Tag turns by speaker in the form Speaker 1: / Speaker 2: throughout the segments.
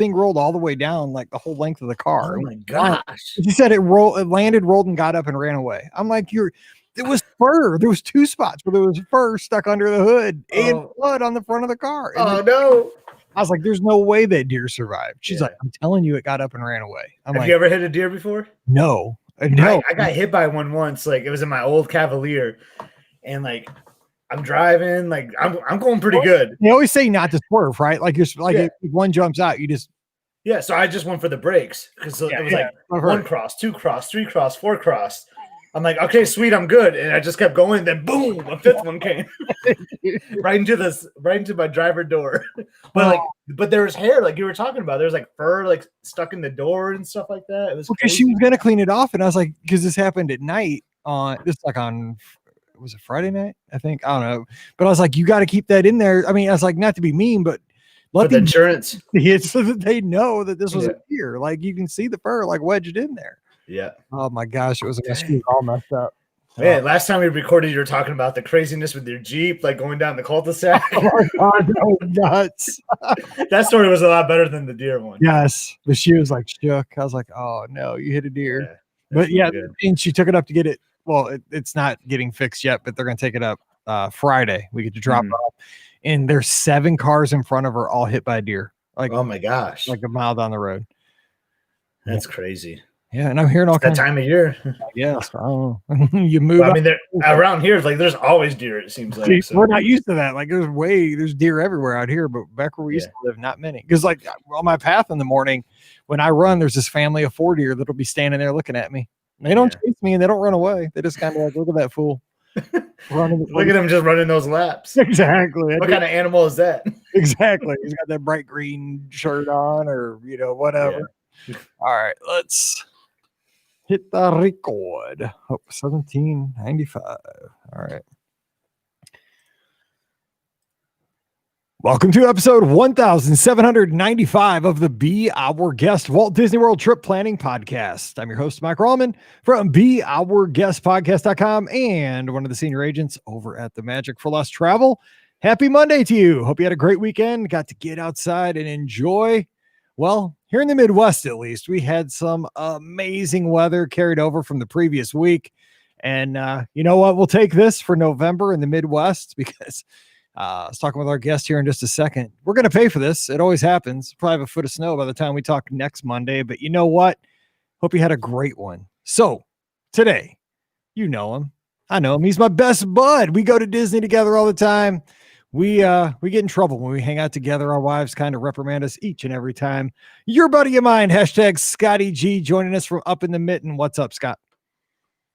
Speaker 1: thing rolled all the way down, like the whole length of the car.
Speaker 2: Oh my gosh.
Speaker 1: She said it landed, rolled, and got up and ran away. I'm like, it was fur. There was 2 spots where there was fur stuck under the hood and blood on the front of the car. And
Speaker 2: no.
Speaker 1: I was like, there's no way that deer survived. She's like, I'm telling you, it got up and ran away.
Speaker 2: Have you ever hit a deer before?
Speaker 1: No.
Speaker 2: I got hit by one once. Like, it was in my old Cavalier. And like, I'm driving, like I'm going pretty good.
Speaker 1: They always say not to swerve, right? Like if one jumps out, you just
Speaker 2: so I just went for the brakes because it was like 1 cross, 2 cross, 3 cross, 4 cross. I'm like, okay, sweet, I'm good, and I just kept going. Then boom, a 5th one came right into my driver door. But there was hair, like you were talking about. There was like fur, like stuck in the door and stuff like that. It was
Speaker 1: because she was gonna clean it off, and I was like, because this happened at night on was it Friday night? I think, I don't know, but I was like, you got to keep that in there. I mean, I was like, not to be mean, but
Speaker 2: let the insurance
Speaker 1: so that they know that this was a deer. Like you can see the fur like wedged in there.
Speaker 2: Yeah.
Speaker 1: Oh my gosh, it was all messed up.
Speaker 2: Man, last time we recorded, you were talking about the craziness with your Jeep, like going down the cul-de-sac.
Speaker 1: Oh my God, that was nuts.
Speaker 2: That story was a lot better than the deer one.
Speaker 1: Yes, but she was like shook. I was like, oh no, you hit a deer.
Speaker 2: Yeah,
Speaker 1: but yeah, and she took it up to get it. Well, it's not getting fixed yet, but they're going to take it up Friday. We get to drop it off, and there's 7 cars in front of her, all hit by a deer. Like,
Speaker 2: oh my gosh,
Speaker 1: like a mile down the road.
Speaker 2: That's crazy.
Speaker 1: Yeah, and I'm hearing all
Speaker 2: kinds that time of year.
Speaker 1: Yes, you move.
Speaker 2: Well, I mean, around here, like there's always deer. It seems like
Speaker 1: we're not used to that. Like there's deer everywhere out here, but back where we used to live, not many. Because like on my path in the morning, when I run, there's this family of 4 deer that'll be standing there looking at me. They don't chase me and they don't run away. They just kind of like, look at that fool.
Speaker 2: Look at him just running those laps.
Speaker 1: Exactly.
Speaker 2: What kind of animal is that?
Speaker 1: Exactly. He's got that bright green shirt on, or whatever. Yeah. All right, let's hit the record. 1795. All right. Welcome to episode 1795 of the Be Our Guest Walt Disney World Trip Planning Podcast. I'm your host, Mike Rallman from BeOurGuestPodcast.com and one of the senior agents over at the Magic for Less Travel. Happy Monday to you. Hope you had a great weekend. Got to get outside and enjoy. Well, here in the Midwest, at least, we had some amazing weather carried over from the previous week. And you know what? We'll take this for November in the Midwest because I was talking with our guest here in just a second. We're going to pay for this. It always happens. Probably have a foot of snow by the time we talk next Monday. But you know what? Hope you had a great one. So today, you know him. I know him. He's my best bud. We go to Disney together all the time. We get in trouble when we hang out together. Our wives kind of reprimand us each and every time. Your buddy of mine, hashtag Scotty G, joining us from up in the mitten. What's up, Scott?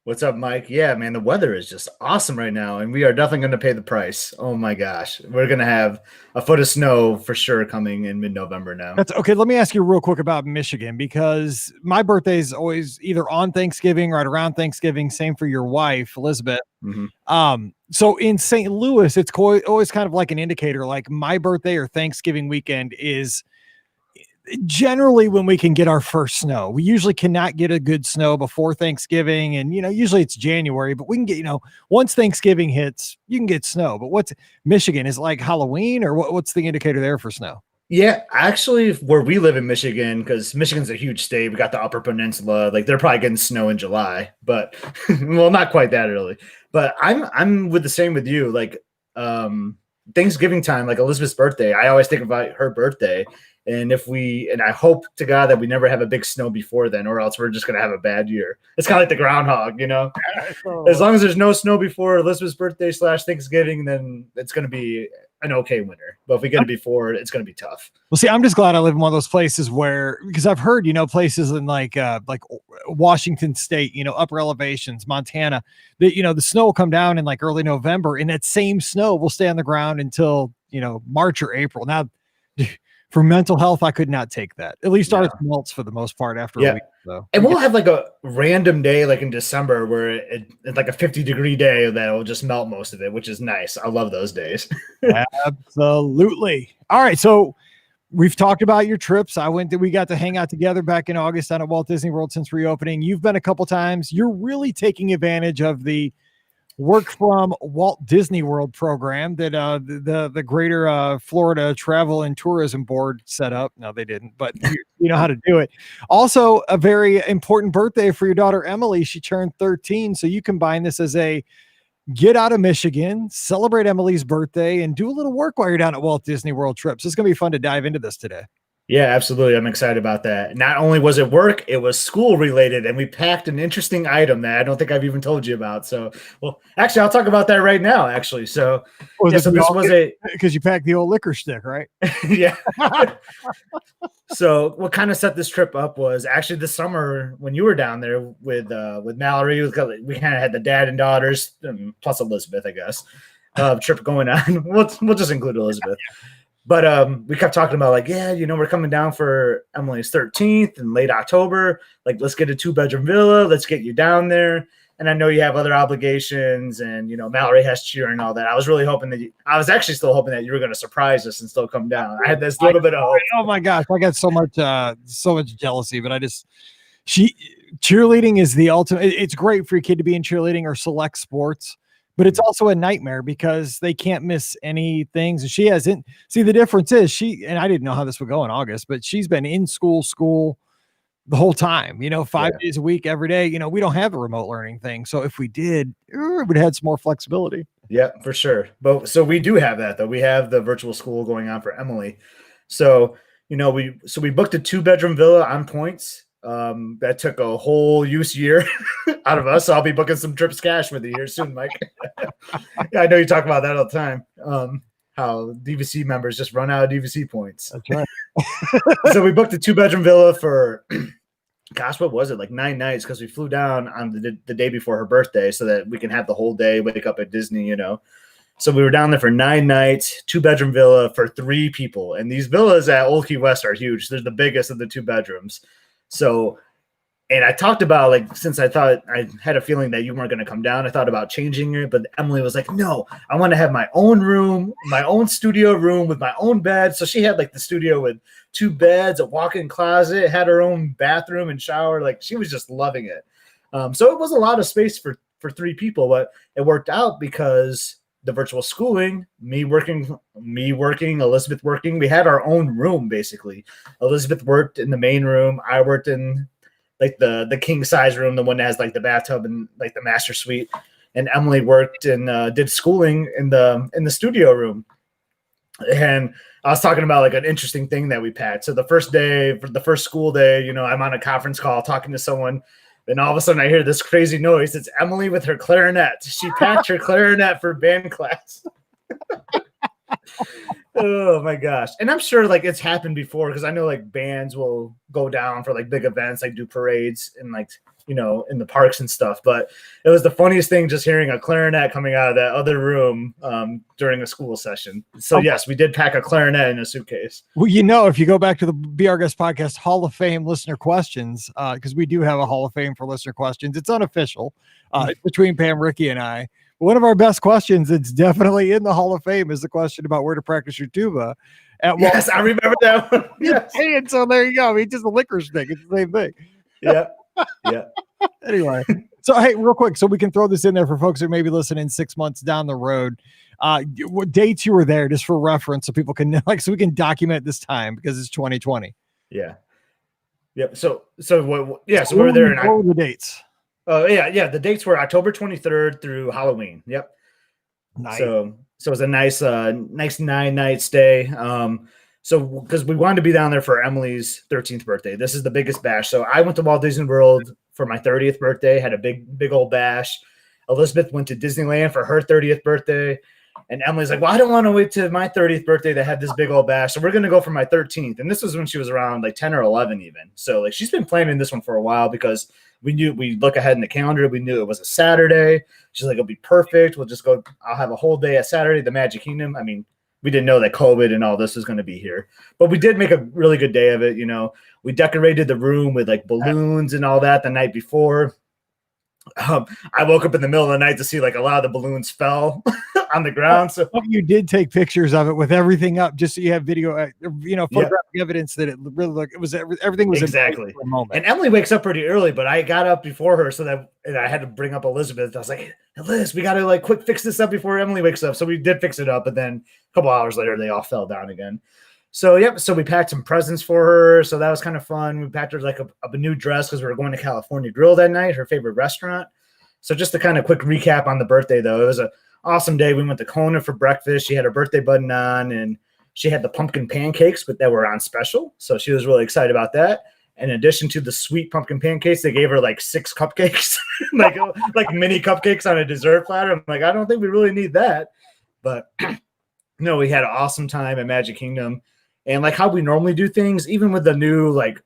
Speaker 2: What's up, Mike? Yeah, man, the weather is just awesome right now, and we are definitely going to pay the price. Oh my gosh, we're going to have a foot of snow for sure coming in mid-November now.
Speaker 1: That's okay. Let me ask you real quick about Michigan, because my birthday is always either on Thanksgiving, right around Thanksgiving. Same for your wife, Elizabeth. Mm-hmm. So in St. Louis, it's always kind of like an indicator. Like my birthday or Thanksgiving weekend is generally when we can get our first snow. We usually cannot get a good snow before Thanksgiving, and usually it's January, but we can get, once Thanksgiving hits, you can get snow. But what's Michigan, is it like Halloween, or what's the indicator there for snow?
Speaker 2: Yeah, actually, where we live in Michigan, because Michigan's a huge state, we got the Upper Peninsula, like they're probably getting snow in July, but well, not quite that early. But I'm with the same with you, like Thanksgiving time, like Elizabeth's birthday, I always think about her birthday. And I hope to God that we never have a big snow before then, or else we're just going to have a bad year. It's kind of like the groundhog, As long as there's no snow before Elizabeth's birthday / Thanksgiving, then it's going to be an okay winter. But if we get it before, it's going to be tough.
Speaker 1: Well, see, I'm just glad I live in one of those places because I've heard, places in like Washington State, upper elevations, Montana, that, the snow will come down in like early November, and that same snow will stay on the ground until, March or April. Now, for mental health, I could not take that. At least ours melts for the most part after a week. So.
Speaker 2: And we'll have like a random day, like in December, where it's like a 50-degree day that will just melt most of it, which is nice. I love those days.
Speaker 1: Absolutely. All right. So we've talked about your trips. We got to hang out together back in August down at Walt Disney World since reopening. You've been a couple times. You're really taking advantage of the work from Walt Disney World program that the Greater Florida Travel and Tourism Board set up. No, they didn't, but you know how to do it. Also, a very important birthday for your daughter Emily. She turned 13, so you combine this as a get out of Michigan, celebrate Emily's birthday, and do a little work while you're down at Walt Disney World trips. It's going to be fun to dive into this today.
Speaker 2: Yeah, absolutely. I'm excited about that. Not only was it work, it was school related, and we packed an interesting item that I don't think I've even told you about. So, well, actually, I'll talk about that right now, actually. So, yeah, so this was
Speaker 1: because you packed the old liquor stick, right?
Speaker 2: Yeah. So what kind of set this trip up was actually this summer when you were down there with Mallory. We kind of had the dad and daughters, plus Elizabeth, I guess, trip going on. We'll just include Elizabeth. But we kept talking about like, yeah, we're coming down for Emily's 13th in late October. Like, let's get a 2-bedroom villa. Let's get you down there. And I know you have other obligations, and Mallory has cheer and all that. I was really hoping I was actually still hoping that you were going to surprise us and still come down. I had this little bit of hope.
Speaker 1: Oh my gosh, I got so much jealousy, but cheerleading is the ultimate. It's great for your kid to be in cheerleading or select sports, but it's also a nightmare because they can't miss any things. And she hasn't. See, the difference is and I didn't know how this would go in August, but she's been in school the whole time, 5 days a week, every day. We don't have a remote learning thing. So if we did, it would have had some more flexibility.
Speaker 2: Yeah, for sure. But so we do have that though. We have the virtual school going on for Emily. So, we booked a 2-bedroom villa on points. That took a whole use year out of us. So I'll be booking some trips cash with you here soon, Mike. Yeah, I know you talk about that all the time. How DVC members just run out of DVC points.
Speaker 1: That's right.
Speaker 2: So we booked a 2-bedroom villa for, gosh, what was it? Like 9 nights, because we flew down on the day before her birthday so that we can have the whole day, wake up at Disney, So we were down there for 9 nights, 2-bedroom villa for 3 people. And these villas at Oaky West are huge. They're the biggest of the 2 bedrooms. So, and I talked about, like, since I thought I had a feeling that you weren't going to come down, I thought about changing it, but Emily was like, no, I want to have my own room, my own studio room with my own bed. So she had like the studio with 2 beds, a walk-in closet, had her own bathroom and shower. Like, she was just loving it. So it was a lot of space for 3 people, but it worked out because the virtual schooling, me working, Elizabeth working, we had our own room basically. Elizabeth worked in the main room. I worked in like the king size room, the one that has like the bathtub and like the master suite. And Emily worked and did schooling in the studio room. And I was talking about like an interesting thing that we packed. So the first day, for the first school day, I'm on a conference call talking to someone. Then all of a sudden I hear this crazy noise. It's Emily with her clarinet. She packed her clarinet for band class. Oh my gosh. And I'm sure like it's happened before, because I know like bands will go down for like big events, like do parades and like, in the parks and stuff. But it was the funniest thing just hearing a clarinet coming out of that other room during a school session. So yes, we did pack a clarinet in a suitcase.
Speaker 1: Well, if you go back to the Be Our Guest podcast Hall of Fame listener questions, because we do have a Hall of Fame for listener questions. It's unofficial between Pam, Ricky, and I. One of our best questions, it's definitely in the Hall of Fame, is the question about where to practice your tuba.
Speaker 2: Yes, I remember that one.
Speaker 1: Yes. And so there you go. I mean, just a liquor stick. It's the same thing.
Speaker 2: Yeah.
Speaker 1: Anyway, so hey, real quick, so we can throw this in there for folks who may be listening 6 months down the road. What dates you were there, just for reference, so people can so we can document this time, because it's 2020.
Speaker 2: Yeah. Yep. So what? Yeah. So we were there.
Speaker 1: What were the dates?
Speaker 2: Yeah. The dates were October 23rd through Halloween. Yep.
Speaker 1: Nice.
Speaker 2: So it was a nice 9-night stay. So because we wanted to be down there for Emily's 13th birthday. This is the biggest bash. So I went to Walt Disney World for my 30th birthday, had a big old bash. Elizabeth went to Disneyland for her 30th birthday. And Emily's like, well, I don't want to wait to my 30th birthday to have this big old bash. So we're going to go for my 13th. And this was when she was around like 10 or 11 even. So like she's been planning this one for a while, because we knew we look ahead in the calendar. We knew it was a Saturday. She's like, it'll be perfect. We'll just go. I'll have a whole day at Saturday, the Magic Kingdom. I mean, we didn't know that COVID and all this was going to be here, but we did make a really good day of it. We decorated the room with like balloons and all that the night before. I woke up in the middle of the night to see like a lot of the balloons fell on the ground. So
Speaker 1: you did take pictures of it with everything up, just so you have video, photographic evidence that it really looked. It was everything was
Speaker 2: exactly
Speaker 1: for a moment.
Speaker 2: And Emily wakes up pretty early, but I got up before her, and I had to bring up Elizabeth. I was like, hey, Liz, we got to like quick fix this up before Emily wakes up. So we did fix it up, but then a couple hours later, they all fell down again. So so we packed some presents for her. So that was kind of fun. We packed her like a new dress because we were going to California Grill that night, her favorite restaurant. So just to kind of quick recap on the birthday, though, it was an awesome day. We went to Kona for breakfast. She had her birthday button on, and she had the pumpkin pancakes, but that were on special. So she was really excited about that. In addition to the sweet pumpkin pancakes, they gave her like 6 cupcakes, like mini cupcakes on a dessert platter. I'm like, I don't think we really need that. But no, we had an awesome time at Magic Kingdom. And like how we normally do things, even with the new like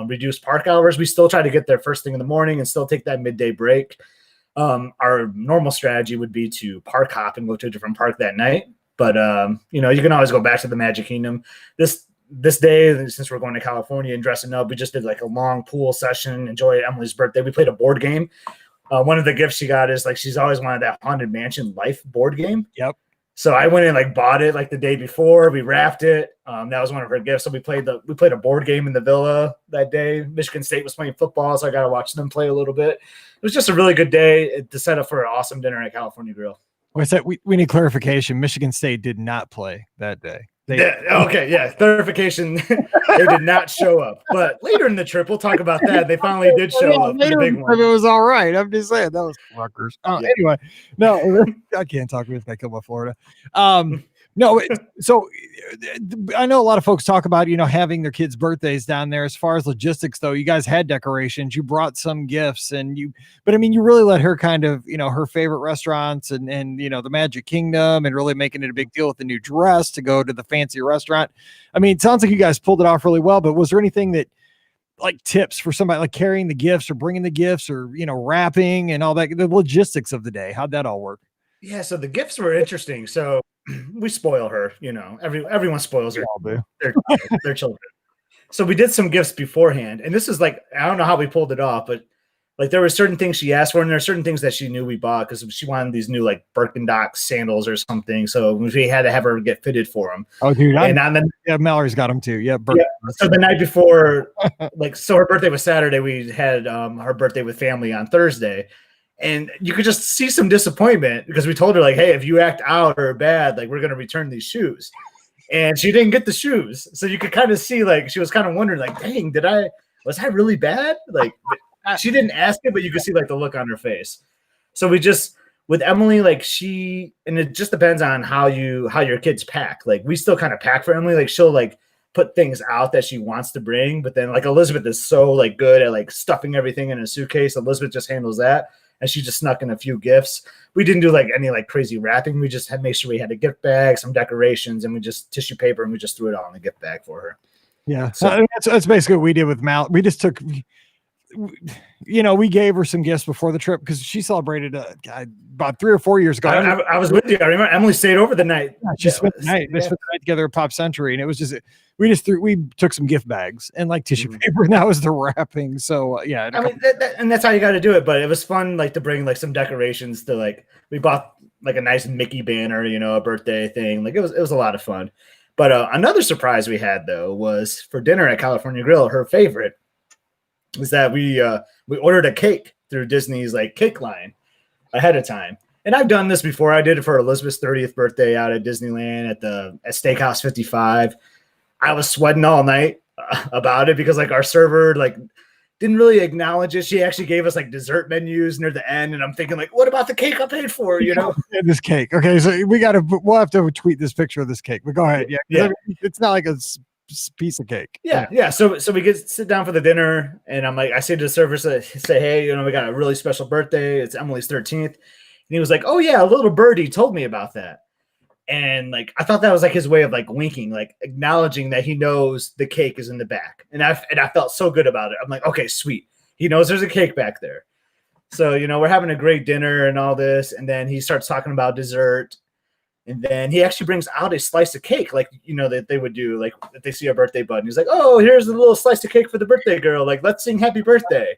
Speaker 2: reduced park hours, we still try to get there first thing in the morning and still take that midday break. Our normal strategy would be to park hop and go to a different park that night. But, you can always go back to the Magic Kingdom. This day, since we're going to California and dressing up, we just did like a long pool session, enjoy Emily's birthday. We played a board game. One of the gifts she got is like she's always wanted that Haunted Mansion Life board game.
Speaker 1: Yep.
Speaker 2: So I went and like bought it like the day before. We wrapped it. That was one of her gifts. So we played a board game in the villa that day. Michigan State was playing football, so I got to watch them play a little bit. It was just a really good day to set up for an awesome dinner at California Grill.
Speaker 1: We need clarification. Michigan State did not play that day.
Speaker 2: Clarification. They did not show up. But later in the trip, we'll talk about that. They finally did show up.
Speaker 1: Later in the trip, it was all right. I'm just saying that was Rutgers. Anyway, no, I can't talk with I killed my Florida. No, so I know a lot of folks talk about, having their kids' birthdays down there. As far as logistics, though, you guys had decorations, you brought some gifts, but I mean, you really let her kind of, her favorite restaurants and the Magic Kingdom, and really making it a big deal with the new dress to go to the fancy restaurant. I mean, it sounds like you guys pulled it off really well, but was there anything that, like, tips for somebody like carrying the gifts or bringing the gifts or, wrapping and all that, the logistics of the day? How'd that all work?
Speaker 2: Yeah, so the gifts were interesting. So we spoil her, everyone spoils her. Their children. So we did some gifts beforehand, and this is like, I don't know how we pulled it off, but like there were certain things she asked for, and there are certain things that she knew we bought because she wanted these new like Birkenstock sandals or something. So we had to have her get fitted for them.
Speaker 1: Oh, dude! Mallory's got them too. Yeah.
Speaker 2: So the night before, so her birthday was Saturday. We had her birthday with family on Thursday. And you could just see some disappointment because we told her like, hey, if you act out or bad, like we're going to return these shoes. And she didn't get the shoes. So you could kind of see like, she was kind of wondering like, dang, was I really bad? Like she didn't ask it, but you could see like the look on her face. So with Emily, like and it just depends on how your kids pack. Like we still kind of pack for Emily. Like she'll like put things out that she wants to bring. But then like Elizabeth is so like good at like stuffing everything in a suitcase. Elizabeth just handles that. And she just snuck in a few gifts. We didn't do like any like crazy wrapping. We just had make sure we had a gift bag, some decorations, and we just tissue paper and we just threw it all in the gift bag for her.
Speaker 1: Yeah. So that's basically what we did with Mal. We just took, we gave her some gifts before the trip because she celebrated about 3 or 4 years ago.
Speaker 2: I was with you. I remember Emily stayed over the night.
Speaker 1: Yeah, she spent the night. They spent the night together at Pop Century, and it was just we took some gift bags and like tissue paper, and that was the wrapping. So yeah,
Speaker 2: I mean, and that's how you got to do it. But it was fun, like to bring like some decorations to like we bought like a nice Mickey banner, a birthday thing. Like it was a lot of fun. But another surprise we had though was for dinner at California Grill. Her favorite was that we ordered a cake through Disney's like cake line ahead of time. And I've done this before. I did it for Elizabeth's 30th birthday out at Disneyland at Steakhouse 55. I was sweating all night about it because like our server like didn't really acknowledge it. She actually gave us like dessert menus near the end, and I'm thinking like, what about the cake I paid for?
Speaker 1: This cake. Okay, so we'll have to tweet this picture of this cake. But go ahead. Yeah. I mean, it's not like a piece of cake.
Speaker 2: Yeah. So we sit down for the dinner, and I'm like, I say to the server, say, hey, we got a really special birthday. It's Emily's 13th, and he was like, oh yeah, a little birdie told me about that. And like, I thought that was like his way of like winking, like acknowledging that he knows the cake is in the back. And I felt so good about it. I'm like, okay, sweet. He knows there's a cake back there. So, we're having a great dinner and all this. And then he starts talking about dessert. And then he actually brings out a slice of cake, like, that they would do, like if they see a birthday button. He's like, oh, here's a little slice of cake for the birthday girl. Like, let's sing happy birthday.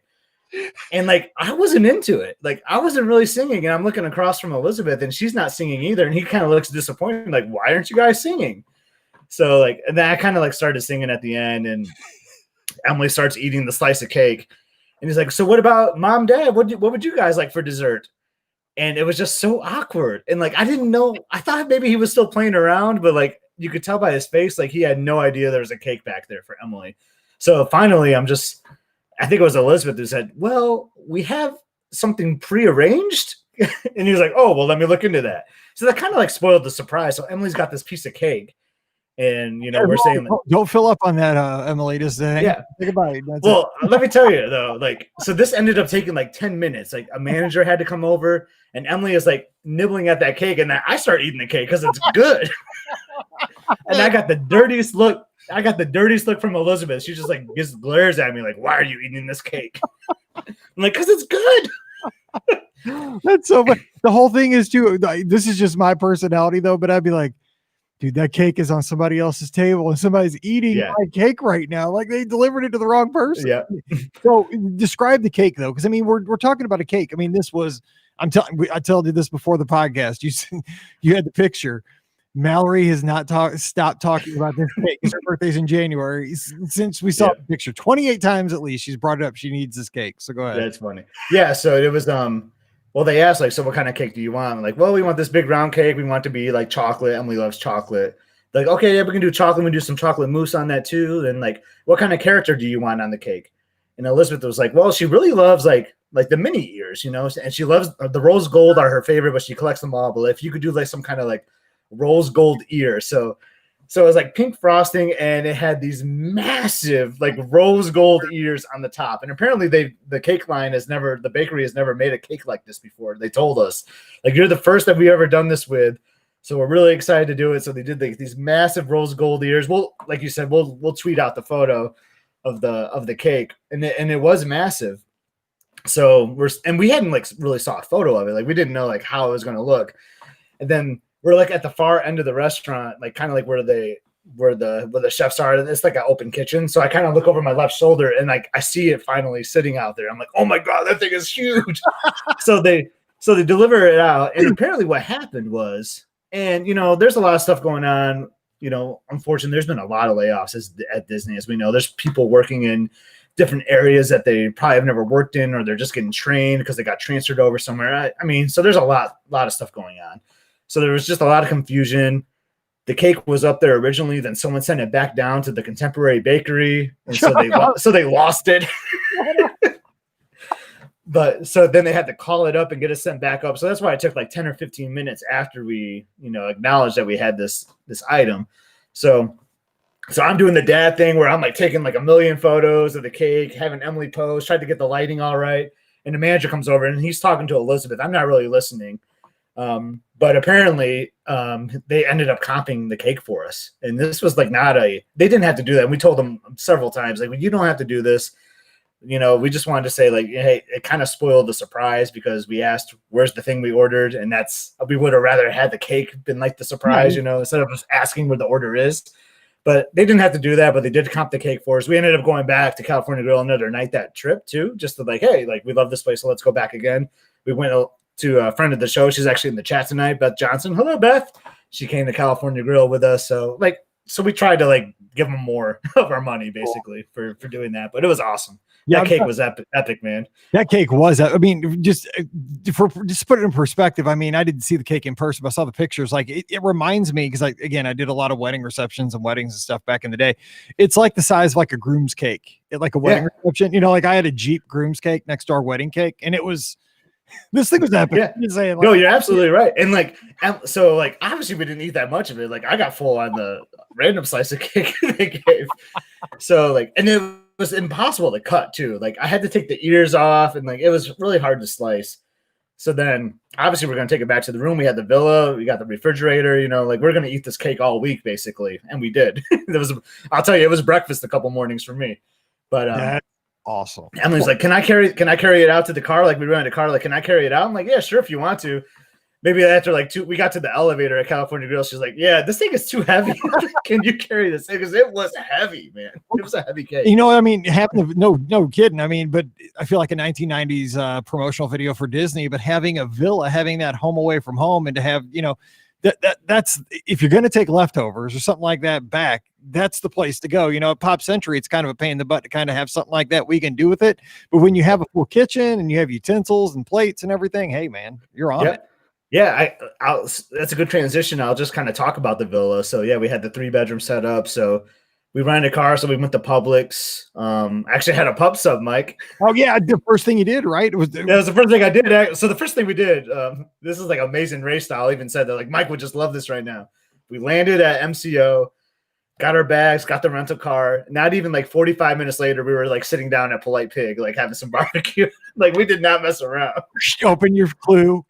Speaker 2: And like, I wasn't into it. Like, I wasn't really singing. And I'm looking across from Elizabeth and she's not singing either. And he kind of looks disappointed, like, why aren't you guys singing? So like, and then I kind of like started singing at the end, and Emily starts eating the slice of cake. And he's like, so what about mom, dad? What would you guys like for dessert? And it was just so awkward. And like, I didn't know, I thought maybe he was still playing around, but like, you could tell by his face, like he had no idea there was a cake back there for Emily. So finally, I think it was Elizabeth who said, well, we have something prearranged. And he was like, oh, well, let me look into that. So that kind of like spoiled the surprise. So Emily's got this piece of cake. And, we're saying,
Speaker 1: don't fill up on that, Emily. Just think about it.
Speaker 2: Let me tell you though, like, so this ended up taking like 10 minutes. Like a manager had to come over, and Emily is like nibbling at that cake, and I start eating the cake because it's good. And I got the dirtiest look. From Elizabeth. She just like just glares at me like, why are you eating this cake? I'm like, because it's good.
Speaker 1: That's so funny. The whole thing is too, this is just my personality though, but I'd be like, dude, that cake is on somebody else's table and somebody's eating my cake right now. Like they delivered it to the wrong person.
Speaker 2: Yeah.
Speaker 1: So describe the cake though. Cause I mean, we're talking about a cake. I mean, I told you this before the podcast. You had the picture. Mallory has not stopped talking about this cake. Her birthday's in January. Since we saw the picture 28 times at least, she's brought it up. She needs this cake. So go ahead.
Speaker 2: That's funny. Yeah. So it was, well, they asked like, so what kind of cake do you want? I'm like, well, we want this big round cake. We want it to be like chocolate. Emily loves chocolate. Like, okay, yeah, we can do chocolate. We can do some chocolate mousse on that too. Then like, what kind of character do you want on the cake? And Elizabeth was like, well, she really loves like the mini ears, and she loves the rose gold are her favorite, but she collects them all. But if you could do like some kind of like rose gold ear. So it was like pink frosting, and it had these massive like rose gold ears on the top. And apparently the bakery has never made a cake like this before. They told us like, you're the first that we ever done this with. So we're really excited to do it. So they did like these massive rose gold ears. Well, like you said, we'll tweet out the photo of the cake, and it was massive. So we hadn't like really saw a photo of it. Like we didn't know like how it was going to look. And then we're like at the far end of the restaurant, like kind of like where the chefs are. And it's like an open kitchen. So I kind of look over my left shoulder, and like I see it finally sitting out there. I'm like, oh my God, that thing is huge. So they deliver it out. And apparently what happened was, and there's a lot of stuff going on. Unfortunately, there's been a lot of layoffs at Disney, as we know. There's people working in different areas that they probably have never worked in, or they're just getting trained because they got transferred over somewhere. I mean, so there's a lot of stuff going on. So there was just a lot of confusion. The cake was up there originally, then someone sent it back down to the Contemporary Bakery, and so they lost it. But so then they had to call it up and get it sent back up. So that's why it took like 10 or 15 minutes after we, acknowledged that we had this item. So I'm doing the dad thing where I'm like taking like a million photos of the cake, having Emily pose, tried to get the lighting all right. And the manager comes over and he's talking to Elizabeth. I'm not really listening. But apparently they ended up comping the cake for us. And this was like they didn't have to do that. And we told them several times, like, well, you don't have to do this. We just wanted to say like, hey, it kind of spoiled the surprise because we asked, where's the thing we ordered? And we would have rather had the cake been like the surprise, instead of just asking where the order is. But they didn't have to do that, but they did comp the cake for us. We ended up going back to California Grill another night that trip too, just to like, hey, like we love this place, so let's go back again. We went to a friend of the show. She's actually in the chat tonight, Beth Johnson. Hello, Beth. She came to California Grill with us. So we tried to like give them more of our money basically for doing that, but it was awesome. That cake was epic, man. That cake
Speaker 1: was, I mean, just put it in perspective. I mean, I didn't see the cake in person, but I saw the pictures. Like it reminds me, because I did a lot of wedding receptions and weddings and stuff back in the day. It's like the size of like a groom's cake, like a wedding reception. Like I had a Jeep groom's cake next to our wedding cake, and this thing was epic.
Speaker 2: Yeah. No, you're absolutely right. And so obviously we didn't eat that much of it. Like I got full on the random slice of cake they gave. So and it was impossible to cut too. Like I had to take the ears off, and it was really hard to slice. So then obviously we're going to take it back to the room. We had the villa, we got the refrigerator, we're going to eat this cake all week basically. And we did. I'll tell you, it was breakfast a couple mornings for me. But
Speaker 1: that's awesome.
Speaker 2: Emily's like, can I carry it out to the car? Like we rented a car. Like, can I carry it out? I'm like, yeah, sure. If you want to. maybe after like we got to the elevator at California Grill. She's like, "Yeah, this thing is too heavy. Can you carry this thing?" Because it was heavy, man. It was a heavy cake.
Speaker 1: You know, I mean, no kidding. I mean, but I feel like a 1990s promotional video for Disney, but having a villa, having that home away from home, and to have, you know, that's if you're going to take leftovers or something like that back, that's the place to go. You know, at Pop Century, it's kind of a pain in the butt to kind of have something like that we can do with it. But when you have a full kitchen and you have utensils and plates and everything, hey man, you're on it.
Speaker 2: Yeah, that's a good transition. I'll just kind of talk about the villa. So yeah, we had the 3-bedroom set up. So we rented a car, so we went to Publix. Actually had a pub sub, Mike.
Speaker 1: Oh yeah, the first thing you did, right?
Speaker 2: It was the first thing I did. So the first thing we did, this is like Amazing Race style. I even said that like Mike would just love this right now. We landed at MCO, got our bags, got the rental car. Not even like 45 minutes later, we were like sitting down at Polite Pig, like having some barbecue. Like we did not mess around.
Speaker 1: Open your clue.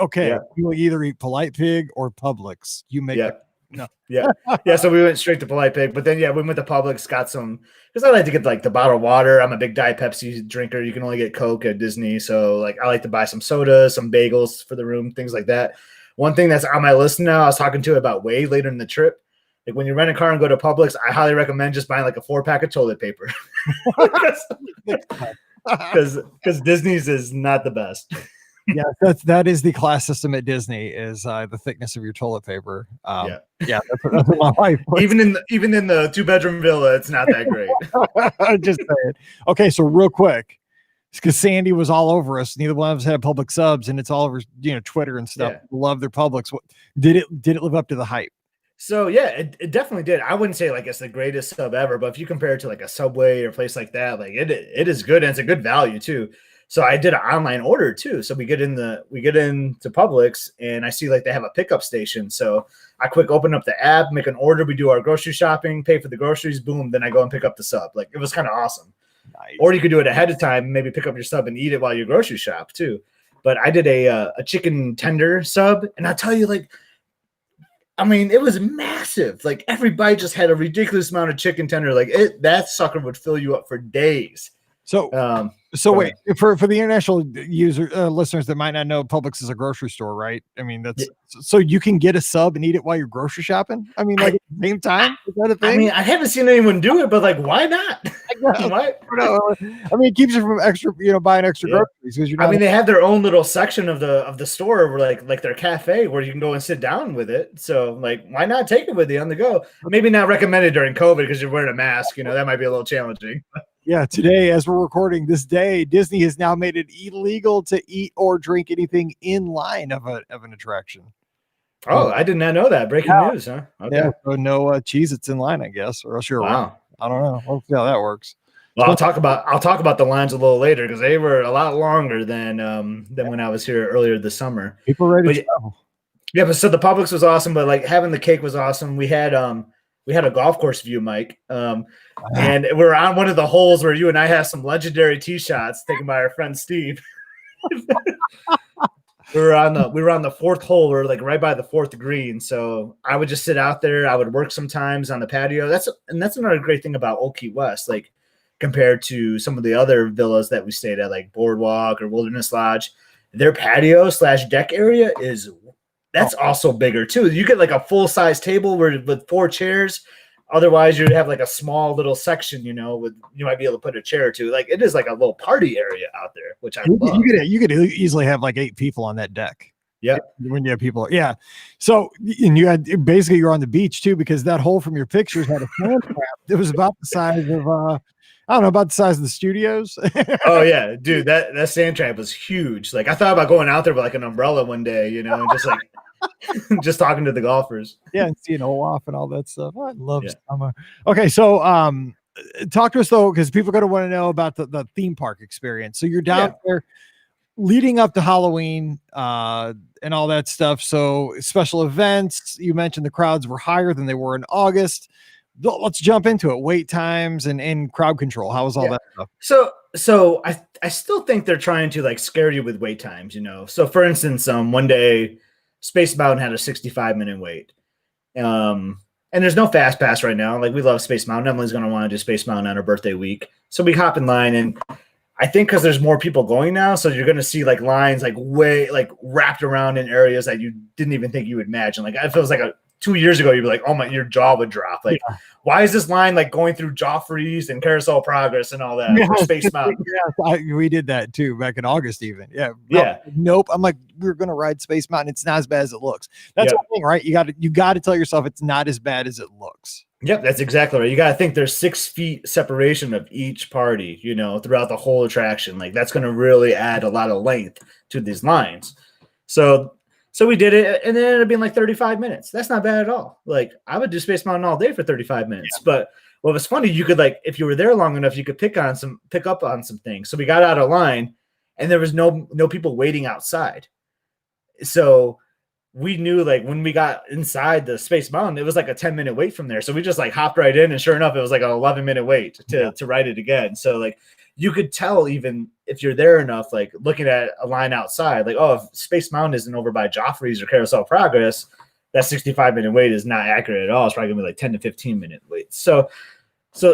Speaker 1: Okay, you will either eat Polite Pig or Publix. You make it. No.
Speaker 2: Yeah. So we went straight to Polite Pig, but then we went to Publix, got some, because I like to get like the bottled water. I'm a big Diet Pepsi drinker. You can only get Coke at Disney, so like I like to buy some sodas, some bagels for the room, things like that. One thing that's on my list now, I was talking to about way later in the trip. Like when you rent a car and go to Publix, I highly recommend just buying like a 4-pack of toilet paper, because Disney's is not the best.
Speaker 1: Yeah, that is the class system at Disney, is the thickness of your toilet paper. That's what my wife was.
Speaker 2: Even in the 2-bedroom villa, it's not that great.
Speaker 1: Just saying. Okay, so real quick, because Sandy was all over us. Neither one of us had Publix subs, and it's all over, you know, Twitter and stuff. Love their Publix. Did it live up to the hype?
Speaker 2: So yeah, it definitely did. I wouldn't say like it's the greatest sub ever, but if you compare it to like a Subway or a place like that, like it is good, and it's a good value too. So I did an online order too. So we get into Publix, and I see like they have a pickup station. So I quick open up the app, make an order. We do our grocery shopping, pay for the groceries, boom. Then I go and pick up the sub. Like it was kind of awesome. Nice. Or you could do it ahead of time, maybe pick up your sub and eat it while you grocery shop too. But I did a chicken tender sub, and I'll tell you, like, I mean, it was massive. Like every bite just had a ridiculous amount of chicken tender. Like that sucker would fill you up for days.
Speaker 1: So wait, for the international listeners that might not know, Publix is a grocery store, right? I mean, so you can get a sub and eat it while you're grocery shopping. I mean, like at the same time, is that a thing?
Speaker 2: I mean, I haven't seen anyone do it, but like, why not? Why?
Speaker 1: I mean, it keeps you from buying extra groceries, because you're.
Speaker 2: I mean, they have their own little section of the store where like their cafe where you can go and sit down with it. So like, why not take it with you on the go? Maybe not recommended during COVID because you're wearing a mask. You know, that might be a little challenging.
Speaker 1: Yeah, today, as we're recording this day, Disney has now made it illegal to eat or drink anything in line of an attraction.
Speaker 2: Oh, I did not know that. Breaking news, huh? Okay.
Speaker 1: Yeah, so no Cheez-Its in line, I guess, or else you're around. I don't know. We'll see how that works.
Speaker 2: Well, I'll talk about the lines a little later, because they were a lot longer than when I was here earlier this summer.
Speaker 1: People ready to travel.
Speaker 2: Yeah, but so the Publix was awesome, but like having the cake was awesome. We had a golf course view, Mike. And we're on one of the holes where you and I have some legendary tee shots taken by our friend Steve. we were on the 4th hole. We're like right by the 4th green. So I would just sit out there. I would work sometimes on the patio. That's another great thing about Oaky West, like compared to some of the other villas that we stayed at, like Boardwalk or Wilderness Lodge. Their patio / deck area that's also bigger too. You get like a full-size table with 4 chairs. Otherwise, you'd have like a small little section, you might be able to put a chair or two. Like it is like a little party area out there, which I love.
Speaker 1: You could easily have like 8 people on that deck.
Speaker 2: Yeah.
Speaker 1: When you have people. Yeah. So, and you're on the beach too, because that hole from your pictures had a sand trap. It was about the size of, I don't know, about the size of the studios.
Speaker 2: Oh yeah, dude, that sand trap was huge. Like I thought about going out there with like an umbrella one day, and just like just talking to the golfers.
Speaker 1: Yeah, and seeing Olaf and all that stuff. I love summer. Okay, so talk to us though, because people are going to want to know about the theme park experience. So you're down there leading up to Halloween and all that stuff. So special events. You mentioned the crowds were higher than they were in August. Let's jump into it. Wait times and crowd control. How was all that stuff?
Speaker 2: So I still think they're trying to like scare you with wait times, So for instance, one day Space Mountain had a 65-minute wait. And there's no fast pass right now. Like we love Space Mountain. Emily's going to want to do Space Mountain on her birthday week. So we hop in line, and I think because there's more people going now, so you're gonna see like lines like way like wrapped around in areas that you didn't even think you would imagine. Like if it was like 2 years ago, you'd be like, oh my, your jaw would drop. Like, why is this line like going through Joffrey's and Carousel Progress and all that for Space Mountain?
Speaker 1: We did that too back in August, even.
Speaker 2: Yeah.
Speaker 1: Nope. I'm like, we're gonna ride Space Mountain. It's not as bad as it looks. That's the thing, right? You got to tell yourself it's not as bad as it looks.
Speaker 2: Yep, that's exactly right. You got to think there's 6 feet separation of each party, you know, throughout the whole attraction. Like that's going to really add a lot of length to these lines. So we did it, and then it ended up being like 35 minutes. That's not bad at all. Like I would do Space Mountain all day for 35 minutes. Yeah. But what was funny, you could like, if you were there long enough, you could pick up on some things. So we got out of line, and there was no people waiting outside. So we knew like when we got inside the Space Mountain, it was like a 10-minute wait from there. So we just like hopped right in, and sure enough, it was like an 11-minute wait to ride it again. So like you could tell even if you're there enough, like looking at a line outside, like, oh, if Space Mountain isn't over by Joffrey's or Carousel Progress, that 65-minute wait is not accurate at all. It's probably gonna be like 10 to 15-minute wait. So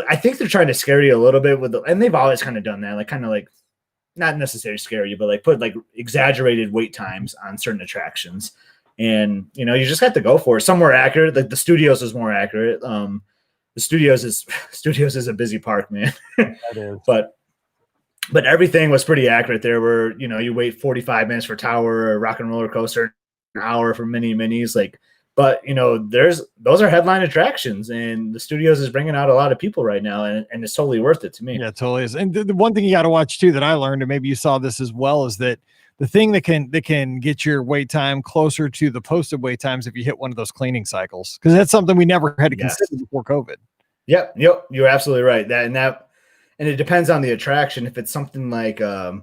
Speaker 2: I think they're trying to scare you a little bit and they've always kind of done that, like kind of like not necessarily scare you, but like put like exaggerated wait times on certain attractions. And you know, you just have to go for it. Some more accurate, like the Studios is more accurate. The Studios is a busy park, man. But everything was pretty accurate. There were, you know, you wait 45 minutes for Tower or Rock and Roller Coaster, an hour for minis. Like, but you know, those are headline attractions, and the Studios is bringing out a lot of people right now, and it's totally worth it to me.
Speaker 1: Yeah, it totally is. And the one thing you got to watch too that I learned, and maybe you saw this as well, is that the thing that can get your wait time closer to the posted wait times if you hit one of those cleaning cycles, because that's something we never had to consider before COVID.
Speaker 2: Yep, you're absolutely right. And it depends on the attraction. If it's something like a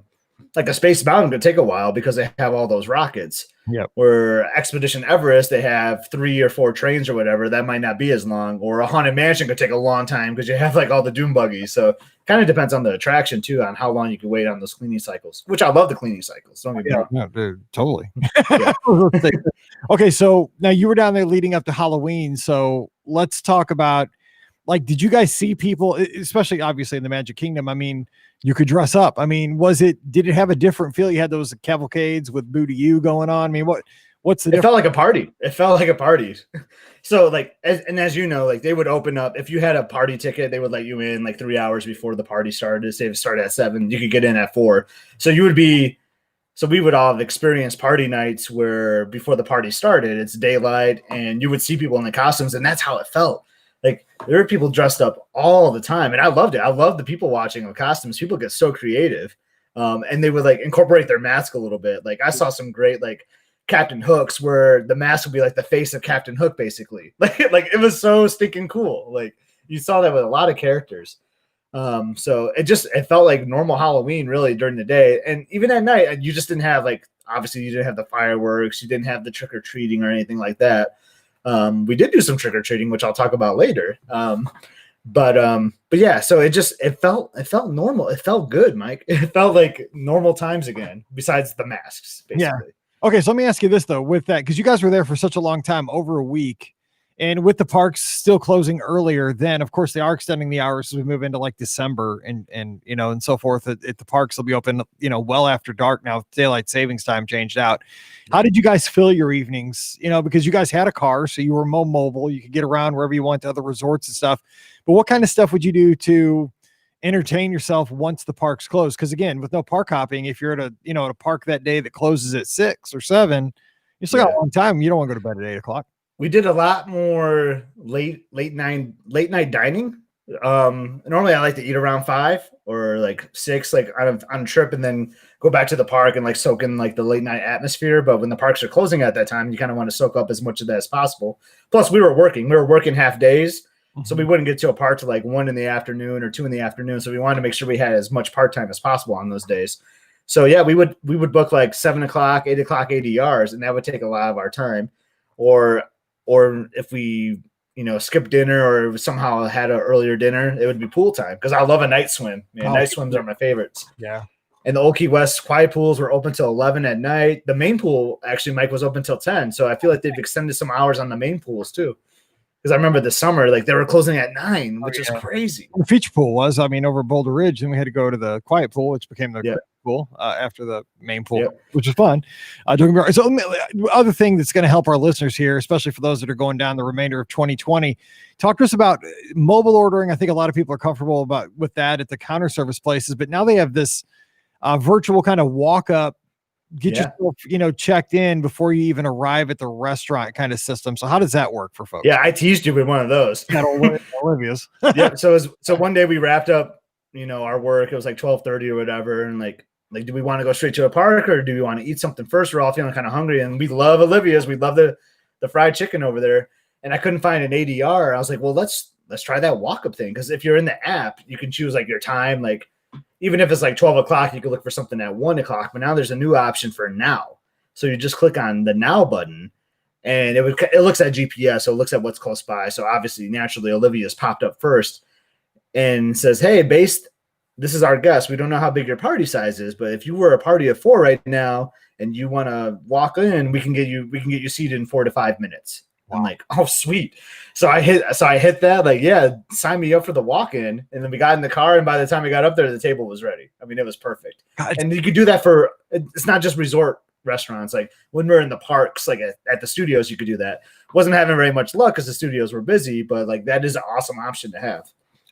Speaker 2: Space Mountain, could take a while because they have all those rockets.
Speaker 1: Yep.
Speaker 2: Or Expedition Everest, they have 3 or 4 trains or whatever. That might not be as long. Or a Haunted Mansion could take a long time because you have like all the doom buggies. So kind of depends on the attraction too, on how long you can wait on those cleaning cycles. Which I love the cleaning cycles. Don't get me wrong.
Speaker 1: No, dude, totally. Okay, so now you were down there leading up to Halloween. So let's talk about, like, did you guys see people, especially obviously in the Magic Kingdom? I mean, you could dress up. I mean, did it have a different feel? You had those cavalcades with Boo to You going on. I mean, what's the difference?
Speaker 2: It felt like a party. So like, as you know, like they would open up, if you had a party ticket, they would let you in like 3 hours before the party started. Say it started at 7, you could get in at 4. So we would all have experienced party nights where before the party started, it's daylight and you would see people in the costumes, and that's how it felt. Like there were people dressed up all the time, and I loved it. I loved the people watching the costumes. People get so creative, and they would like incorporate their mask a little bit. Like I saw some great like Captain Hooks where the mask would be like the face of Captain Hook, basically. Like it was so stinking cool. Like you saw that with a lot of characters. So it felt like normal Halloween really during the day, and even at night you just didn't have like, obviously you didn't have the fireworks, you didn't have the trick or treating or anything like that. We did do some trick or treating, which I'll talk about later. But yeah, so it felt normal. It felt good, Mike. It felt like normal times again, besides the masks, basically.
Speaker 1: Yeah. Okay. So let me ask you this though, with that, because you guys were there for such a long time, over a week, and with the parks still closing earlier, then of course they are extending the hours as we move into like December and you know, and so forth. At the parks will be open, you know, well after dark now. Daylight savings time changed out. How did you guys fill your evenings? You know, because you guys had a car, so you were more mobile. You could get around wherever you want to other resorts and stuff. But what kind of stuff would you do to entertain yourself once the parks close? Because again, with no park hopping, if you're at a park that day that closes at 6 or 7, you still got a long time. You don't want to go to bed at 8 o'clock.
Speaker 2: We did a lot more late night dining. Normally I like to eat around 5 or like 6, like on a trip, and then go back to the park and like soak in like the late night atmosphere. But when the parks are closing at that time, you kind of want to soak up as much of that as possible. Plus we were working half days. So we wouldn't get to a park till like 1 in the afternoon or 2 in the afternoon. So we wanted to make sure we had as much part time as possible on those days. So yeah, we would book like 7 o'clock, 8 o'clock ADRs, and that would take a lot of our time. Or if we, you know, skipped dinner or somehow had an earlier dinner, it would be pool time, because I love a night swim. Man, night swims are my favorites.
Speaker 1: Yeah.
Speaker 2: And the Oaky West quiet pools were open till 11 at night. The main pool, actually, Mike, was open till 10. So I feel like they've extended some hours on the main pools too. because I remember the summer, like they were closing at 9, which is crazy.
Speaker 1: The feature pool was, I mean, over Boulder Ridge, then we had to go to the quiet pool, which became the pool after the main pool, which was fun. So other thing that's going to help our listeners here, especially for those that are going down the remainder of 2020, talk to us about mobile ordering. I think a lot of people are comfortable with that at the counter service places, but now they have this virtual kind of walk up, get yourself, checked in before you even arrive at the restaurant kind of system. So how does that work for folks?
Speaker 2: Yeah, I teased you with one of those.
Speaker 1: Olivia's.
Speaker 2: So one day we wrapped up, our work. It was like 12:30 or whatever, and like, do we want to go straight to a park or do we want to eat something first? We're all feeling kind of hungry, and we love Olivia's. We love the fried chicken over there, and I couldn't find an ADR. I was like, well, let's try that walk up thing, because if you're in the app, you can choose like your time, like. Even if it's like 12 o'clock, you could look for something at 1 o'clock, but now there's a new option for now. So you just click on the now button and it looks at GPS. So it looks at what's close by. So obviously, naturally, Olivia's popped up first and says, hey, this is our guest. We don't know how big your party size is, but if you were a party of 4 right now and you want to walk in, we can get you seated in 4 to 5 minutes. I'm like, oh, sweet. So I hit that, like, yeah, sign me up for the walk-in. And then we got in the car, and by the time we got up there, the table was ready. I mean, it was perfect. God. And you could do that it's not just resort restaurants. Like when we're in the parks, like at the studios, you could do that. Wasn't having very much luck because the studios were busy, but like that is an awesome option to have.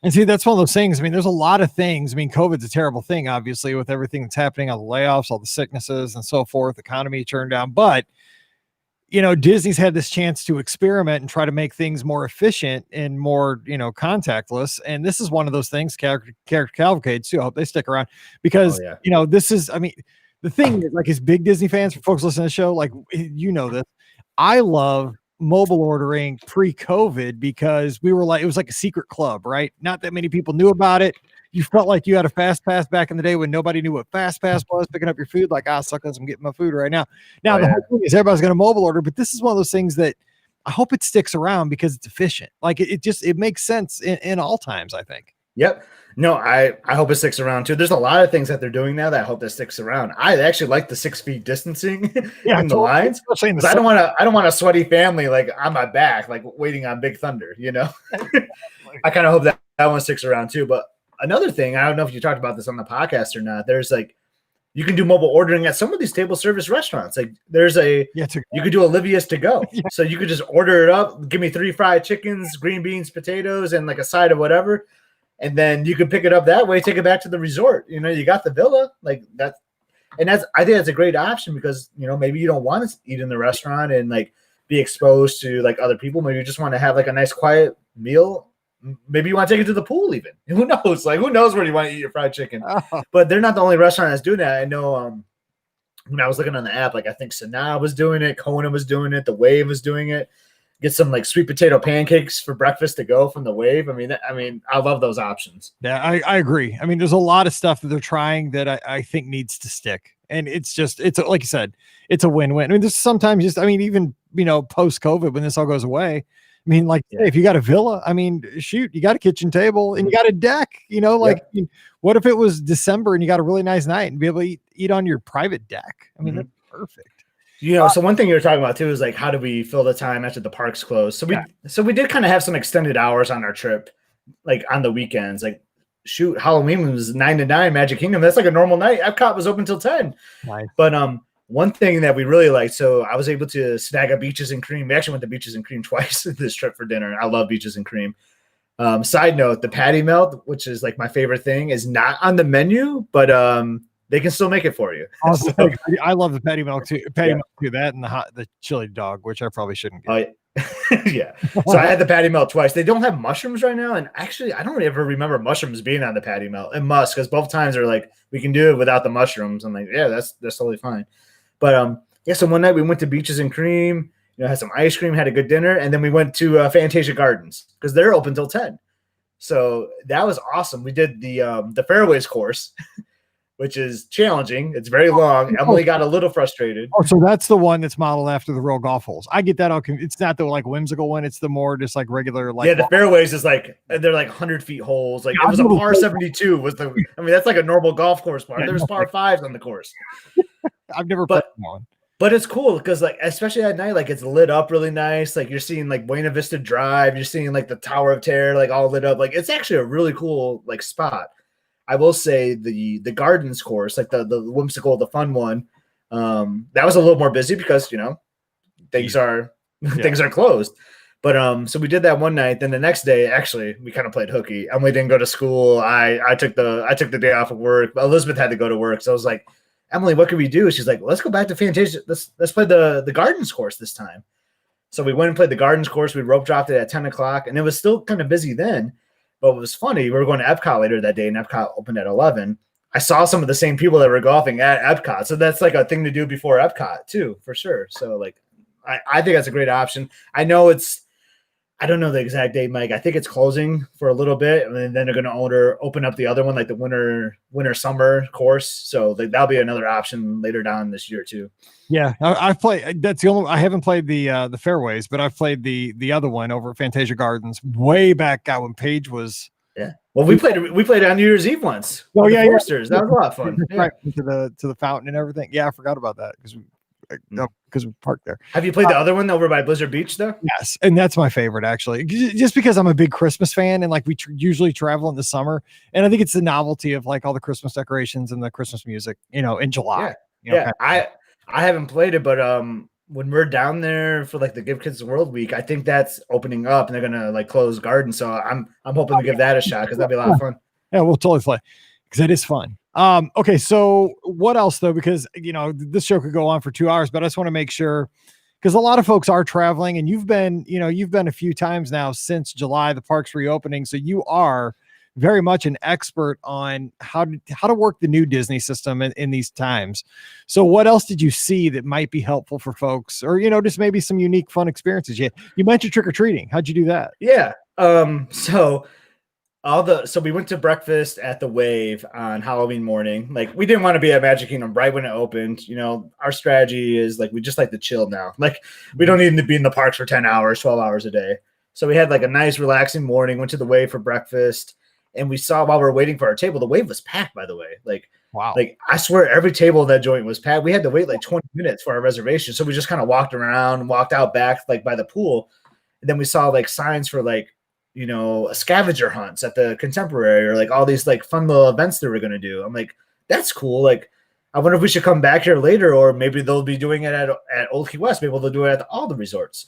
Speaker 1: And see, that's one of those things. I mean, there's a lot of things. I mean, COVID's a terrible thing, obviously, with everything that's happening, all the layoffs, all the sicknesses and so forth, economy turned down. But Disney's had this chance to experiment and try to make things more efficient and more, contactless. And this is one of those things, character cavalcades too. I hope they stick around because, this is, I mean, the thing is, like, as big Disney fans, for folks listening to the show, like, this, I love mobile ordering pre-COVID because it was like a secret club, right? Not that many people knew about it. You felt like you had a fast pass back in the day when nobody knew what fast pass was, picking up your food, like, suckers, I'm getting my food right now. Now, the whole thing is everybody's going to mobile order, but this is one of those things that I hope it sticks around because it's efficient. Like it makes sense in all times, I think.
Speaker 2: Yep. No, I hope it sticks around too. There's a lot of things that they're doing now that I hope that sticks around. I actually like the 6 feet distancing in the lines. I don't want a sweaty family like on my back, like waiting on Big Thunder, I kind of hope that one sticks around too. But another thing, I don't know if you talked about this on the podcast or not. There's like, you can do mobile ordering at some of these table service restaurants. Like there's you could do Olivia's to go. Yeah. So you could just order it up, give me 3 fried chickens, green beans, potatoes, and like a side of whatever. And then you can pick it up that way, take it back to the resort. You got the villa like that. And I think that's a great option because, maybe you don't want to eat in the restaurant and like be exposed to like other people. Maybe you just want to have like a nice quiet meal. Maybe you want to take it to the pool even. Who knows? Like, who knows where you want to eat your fried chicken? Oh. But they're not the only restaurant that's doing that. I know when I was looking on the app, like I think Sanaa was doing it. Kona was doing it. The Wave was doing it. Get some like sweet potato pancakes for breakfast to go from the Wave. I mean, I love those options.
Speaker 1: Yeah, I agree. I mean, there's a lot of stuff that they're trying that I think needs to stick. And it's like you said, it's a win-win. I mean, there's sometimes even, post-COVID when this all goes away, I mean, like, hey, if you got a villa, I mean, shoot, you got a kitchen table and you got a deck, what if it was December and you got a really nice night and be able to eat on your private deck? I mean, that's perfect.
Speaker 2: So one thing you were talking about too is like, how do we fill the time after the parks close? So we did kind of have some extended hours on our trip, like on the weekends, like shoot, Halloween was 9 to 9, Magic Kingdom. That's like a normal night. Epcot was open till 10. Nice. But one thing that we really liked, so I was able to snag a Beaches and Cream. We actually went to Beaches and Cream twice this trip for dinner. I love Beaches and Cream. Side note, the patty melt, which is like my favorite thing, is not on the menu, but they can still make it for you.
Speaker 1: So, I love the patty melt too. Melt too. That and the chili dog, which I probably shouldn't get.
Speaker 2: Yeah. So I had the patty melt twice. They don't have mushrooms right now, and actually, I don't ever remember mushrooms being on the patty melt. It must, because both times they're like, we can do it without the mushrooms. I'm like, yeah, that's totally fine. But so one night we went to Beaches and Cream. Had some ice cream, had a good dinner, and then we went to Fantasia Gardens because they're open till 10. So that was awesome. We did the fairways course. Which is challenging. It's very long. Emily got a little frustrated.
Speaker 1: Oh, so that's the one that's modeled after the real golf holes. I get that. It's not the like whimsical one. It's the more just like regular. Like
Speaker 2: the fairways is like they're like 100 feet holes. Like it was a par 72. That's like a normal golf course par. There's par 5s on the course.
Speaker 1: I've never played one.
Speaker 2: But it's cool because like especially at night, like it's lit up really nice. Like you're seeing like Buena Vista Drive, you're seeing like the Tower of Terror, like all lit up. Like it's actually a really cool like spot. I will say the gardens course, like the whimsical, the fun one, that was a little more busy because things are things are closed. But so we did that one night. Then the next day, actually, we kind of played hooky. Emily didn't go to school. I took the day off of work. Elizabeth had to go to work, so I was like, Emily, what can we do? She's like, let's go back to Fantasia. Let's play the gardens course this time. So we went and played the gardens course. We rope dropped it at 10 o'clock, and it was still kind of busy then. But it was funny. We were going to Epcot later that day, and Epcot opened at 11. I saw some of the same people that were golfing at Epcot. So that's like a thing to do before Epcot too, for sure. So like, I think that's a great option. I don't know the exact date, Mike. I think it's closing for a little bit, and then they're going to open up the other one, like the winter summer course. So that'll be another option later down this year too.
Speaker 1: Yeah, I've played. That's the only. I haven't played the fairways, but I've played the other one over at Fantasia Gardens way back out when Paige was.
Speaker 2: Yeah. Well, we played on New Year's Eve once.
Speaker 1: Oh yeah,
Speaker 2: Foresters. That was a lot of fun.
Speaker 1: Right to the fountain and everything. Yeah, I forgot about that because we parked there.
Speaker 2: Have you played the other one over by Blizzard Beach though?
Speaker 1: Yes, and that's my favorite actually, just because I'm a big Christmas fan and like we usually travel in the summer, and I think it's the novelty of like all the Christmas decorations and the Christmas music, in July.
Speaker 2: Yeah, I haven't played it, but when we're down there for like the Give Kids the World Week, I think that's opening up and they're gonna like close garden. So I'm hoping to give that a shot because that'd be a lot of fun.
Speaker 1: Yeah, we'll totally play because it is fun. Okay, so what else though? Because this show could go on for 2 hours, but I just want to make sure because a lot of folks are traveling, and you've been a few times now since July, the park's reopening, so you are very much an expert on how to work the new Disney system in these times. So what else did you see that might be helpful for folks, or just maybe some unique fun experiences? You mentioned trick-or-treating. How'd you do that?
Speaker 2: Yeah. So we went to breakfast at the Wave on Halloween morning. Like we didn't want to be at Magic Kingdom right when it opened. Our strategy is like we just like to chill now. Like we don't need to be in the parks for 10 hours, 12 hours a day. So we had like a nice relaxing morning, went to the Wave for breakfast. And we saw while we were waiting for our table, the Wave was packed, by the way. Like,
Speaker 1: wow.
Speaker 2: Like I swear every table in that joint was packed. We had to wait like 20 minutes for our reservation. So we just kind of walked around, walked out back like by the pool. And then we saw like signs for like, scavenger hunts at the Contemporary or like all these like fun little events that we're going to do. I'm like, that's cool. Like, I wonder if we should come back here later, or maybe they'll be doing it at Oaky West. Maybe they'll do it at all the resorts.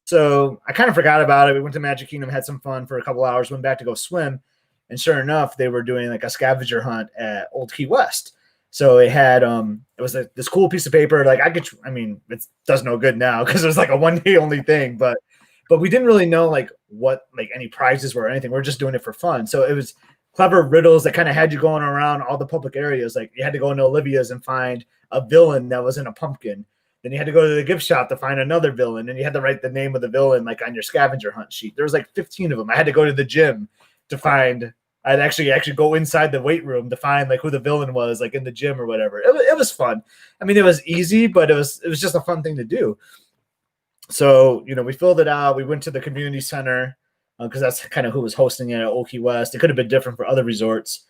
Speaker 2: So I kind of forgot about it. We went to Magic Kingdom, had some fun for a couple hours, went back to go swim. And sure enough, they were doing like a scavenger hunt at Oaky West. So it had it was this cool piece of paper. Like it does no good now because it was like a 1 day only thing. But we didn't really know like what like any prizes were or anything. We're just doing it for fun. So it was clever riddles that kind of had you going around all the public areas. Like you had to go into Olivia's and find a villain that was in a pumpkin. Then you had to go to the gift shop to find another villain, and you had to write the name of the villain like on your scavenger hunt sheet. There was like 15 of them. I had to go to the gym to find. I'd actually go inside the weight room to find like who the villain was, like in the gym or whatever. It was fun. I mean, it was easy, but it was just a fun thing to do. So, we filled it out. We went to the community center because that's kind of who was hosting it at Oaky West. It could have been different for other resorts.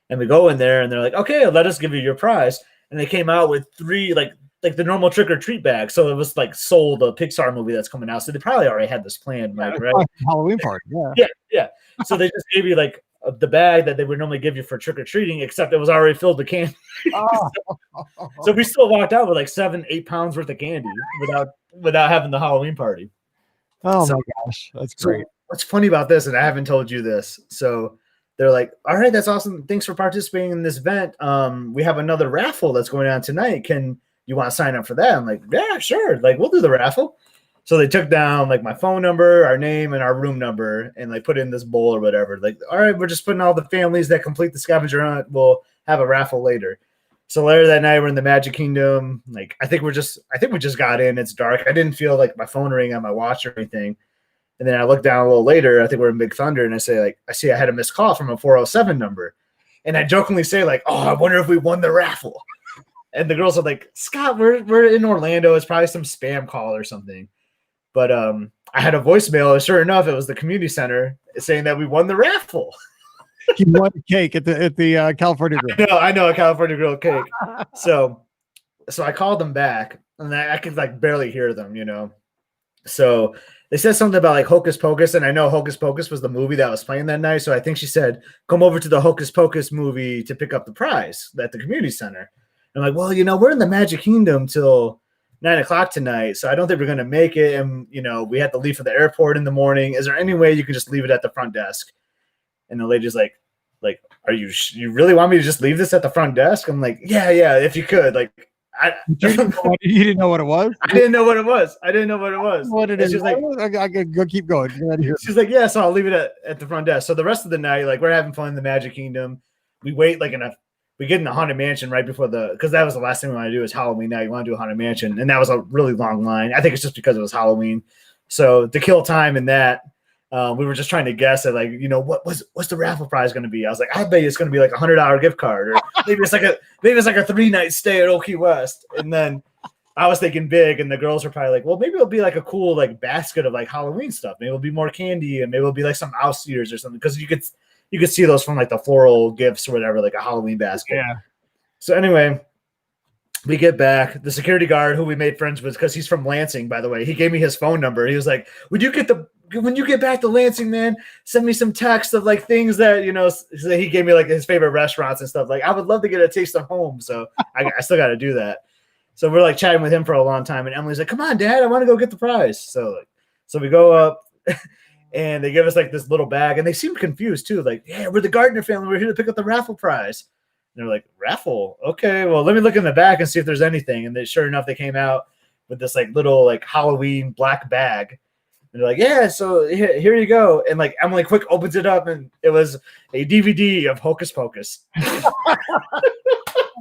Speaker 2: And we go in there and they're like, okay, let us give you your prize. And they came out with 3 like the normal trick or treat bag. So it was like Soul, the Pixar movie that's coming out. So they probably already had this planned, Mike, right?
Speaker 1: Halloween party. Yeah.
Speaker 2: Yeah. So they just gave you like the bag that they would normally give you for trick-or-treating, except it was already filled with candy. So we still walked out with like 7-8 pounds worth of candy without having the Halloween party.
Speaker 1: Oh my gosh, that's great.
Speaker 2: So what's funny about this, and I haven't told you this, so they're like, all right, that's awesome, thanks for participating in this event. We have another raffle that's going on tonight. Can you want to sign up for that? I'm like, yeah, sure, like we'll do the raffle. So they took down like my phone number, our name, and our room number, and like put in this bowl or whatever. Like, all right, we're just putting all the families that complete the scavenger hunt. We'll have a raffle later. So later that night, we're in the Magic Kingdom. Like, I think we just got in. It's dark. I didn't feel like my phone ring on my watch or anything. And then I look down a little later. I think we're in Big Thunder, and I see I had a missed call from a 407 number, and I jokingly say like, oh, I wonder if we won the raffle. And the girls are like, Scott, we're in Orlando. It's probably some spam call or something. But I had a voicemail, and sure enough, it was the community center saying that we won the raffle.
Speaker 1: You won a cake at the California Grill.
Speaker 2: I know a California Grill cake. So I called them back, and I could like barely hear them, So they said something about like Hocus Pocus, and I know Hocus Pocus was the movie that was playing that night. So I think she said, "Come over to the Hocus Pocus movie to pick up the prize at the community center." And I'm like, well, we're in the Magic Kingdom till 9:00 tonight, so I don't think we're gonna make it. And we had to leave for the airport in the morning. Is there any way you can just leave it at the front desk? And the lady's like, are you really want me to just leave this at the front desk? I'm like, yeah, if you could, like.
Speaker 1: You didn't know what it was?
Speaker 2: I didn't know what it was.
Speaker 1: What it is?
Speaker 2: She's like,
Speaker 1: I could go keep going.
Speaker 2: She's like, yeah, so I'll leave it at the front desk. So the rest of the night, like we're having fun in the Magic Kingdom. We wait we get in the Haunted Mansion right before because that was the last thing we want to do is Halloween night. You want to do a Haunted Mansion, and that was a really long line. I think it's just because it was Halloween. So to kill time in that, we were just trying to guess at like, what's the raffle prize going to be? I was like, I bet it's going to be like $100 gift card, or maybe it's like a 3-night stay at Oaky West. And then I was thinking big, and the girls were probably like, well, maybe it'll be like a cool like basket of like Halloween stuff. Maybe it'll be more candy, and maybe it'll be like some house eaters or something, because you could see those from like the floral gifts or whatever, like a Halloween basket.
Speaker 1: Yeah.
Speaker 2: So anyway, we get back. The security guard who we made friends with, because he's from Lansing, by the way, he gave me his phone number. He was like, when you get back to Lansing, man, send me some text of like things that, so he gave me like his favorite restaurants and stuff. Like, I would love to get a taste of home. So I still got to do that. So we're like chatting with him for a long time. And Emily's like, come on, Dad, I want to go get the prize. So we go up and they give us like this little bag, and they seem confused too. Like, yeah, we're the Gardner family. We're here to pick up the raffle prize. And they're like, raffle? Okay, well, let me look in the back and see if there's anything. And sure enough, they came out with this like little like Halloween black bag. And they're like, yeah, so here you go. And like Emily quick opens it up, and it was a DVD of Hocus Pocus.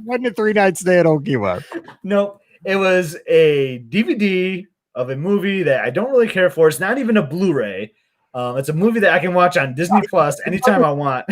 Speaker 1: Wasn't a 3-night stay at Oaky West.
Speaker 2: Nope. It was a DVD of a movie that I don't really care for. It's not even a Blu-ray. It's a movie that I can watch on Disney Plus anytime I want.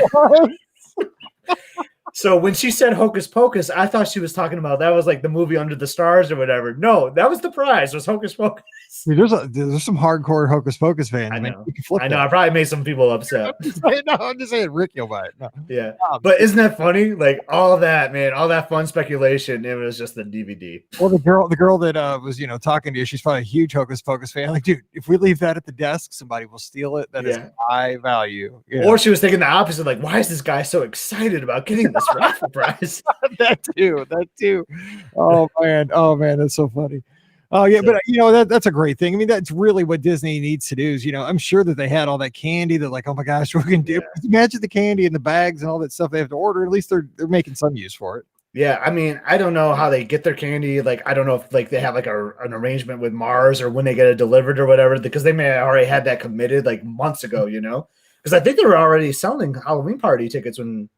Speaker 2: So when she said Hocus Pocus, I thought she was talking about that was like the movie Under the Stars or whatever. No, that was the prize. Was Hocus Pocus.
Speaker 1: Dude, there's some hardcore Hocus Pocus fans.
Speaker 2: I know. I probably made some people upset.
Speaker 1: I'm just saying Rick, you'll buy it. No.
Speaker 2: Yeah, but isn't that funny? Like all that, man, all that fun speculation. It was just the DVD.
Speaker 1: Well, the girl that was talking to you, she's probably a huge Hocus Pocus fan. Like, dude, if we leave that at the desk, somebody will steal it. That is high value.
Speaker 2: Or she was thinking the opposite. Like, why is this guy so excited about getting this raffle prize?
Speaker 1: That too. Oh man, that's so funny. Oh yeah, but that's a great thing. I mean, that's really what Disney needs to do. Is I'm sure that they had all that candy that like, oh my gosh, we can do. Imagine the candy in the bags and all that stuff they have to order. At least they're making some use for it.
Speaker 2: Yeah, I mean, I don't know how they get their candy. Like, I don't know if like they have like an arrangement with Mars or when they get it delivered or whatever, because they may have already had that committed like months ago. Because I think they were already selling Halloween party tickets when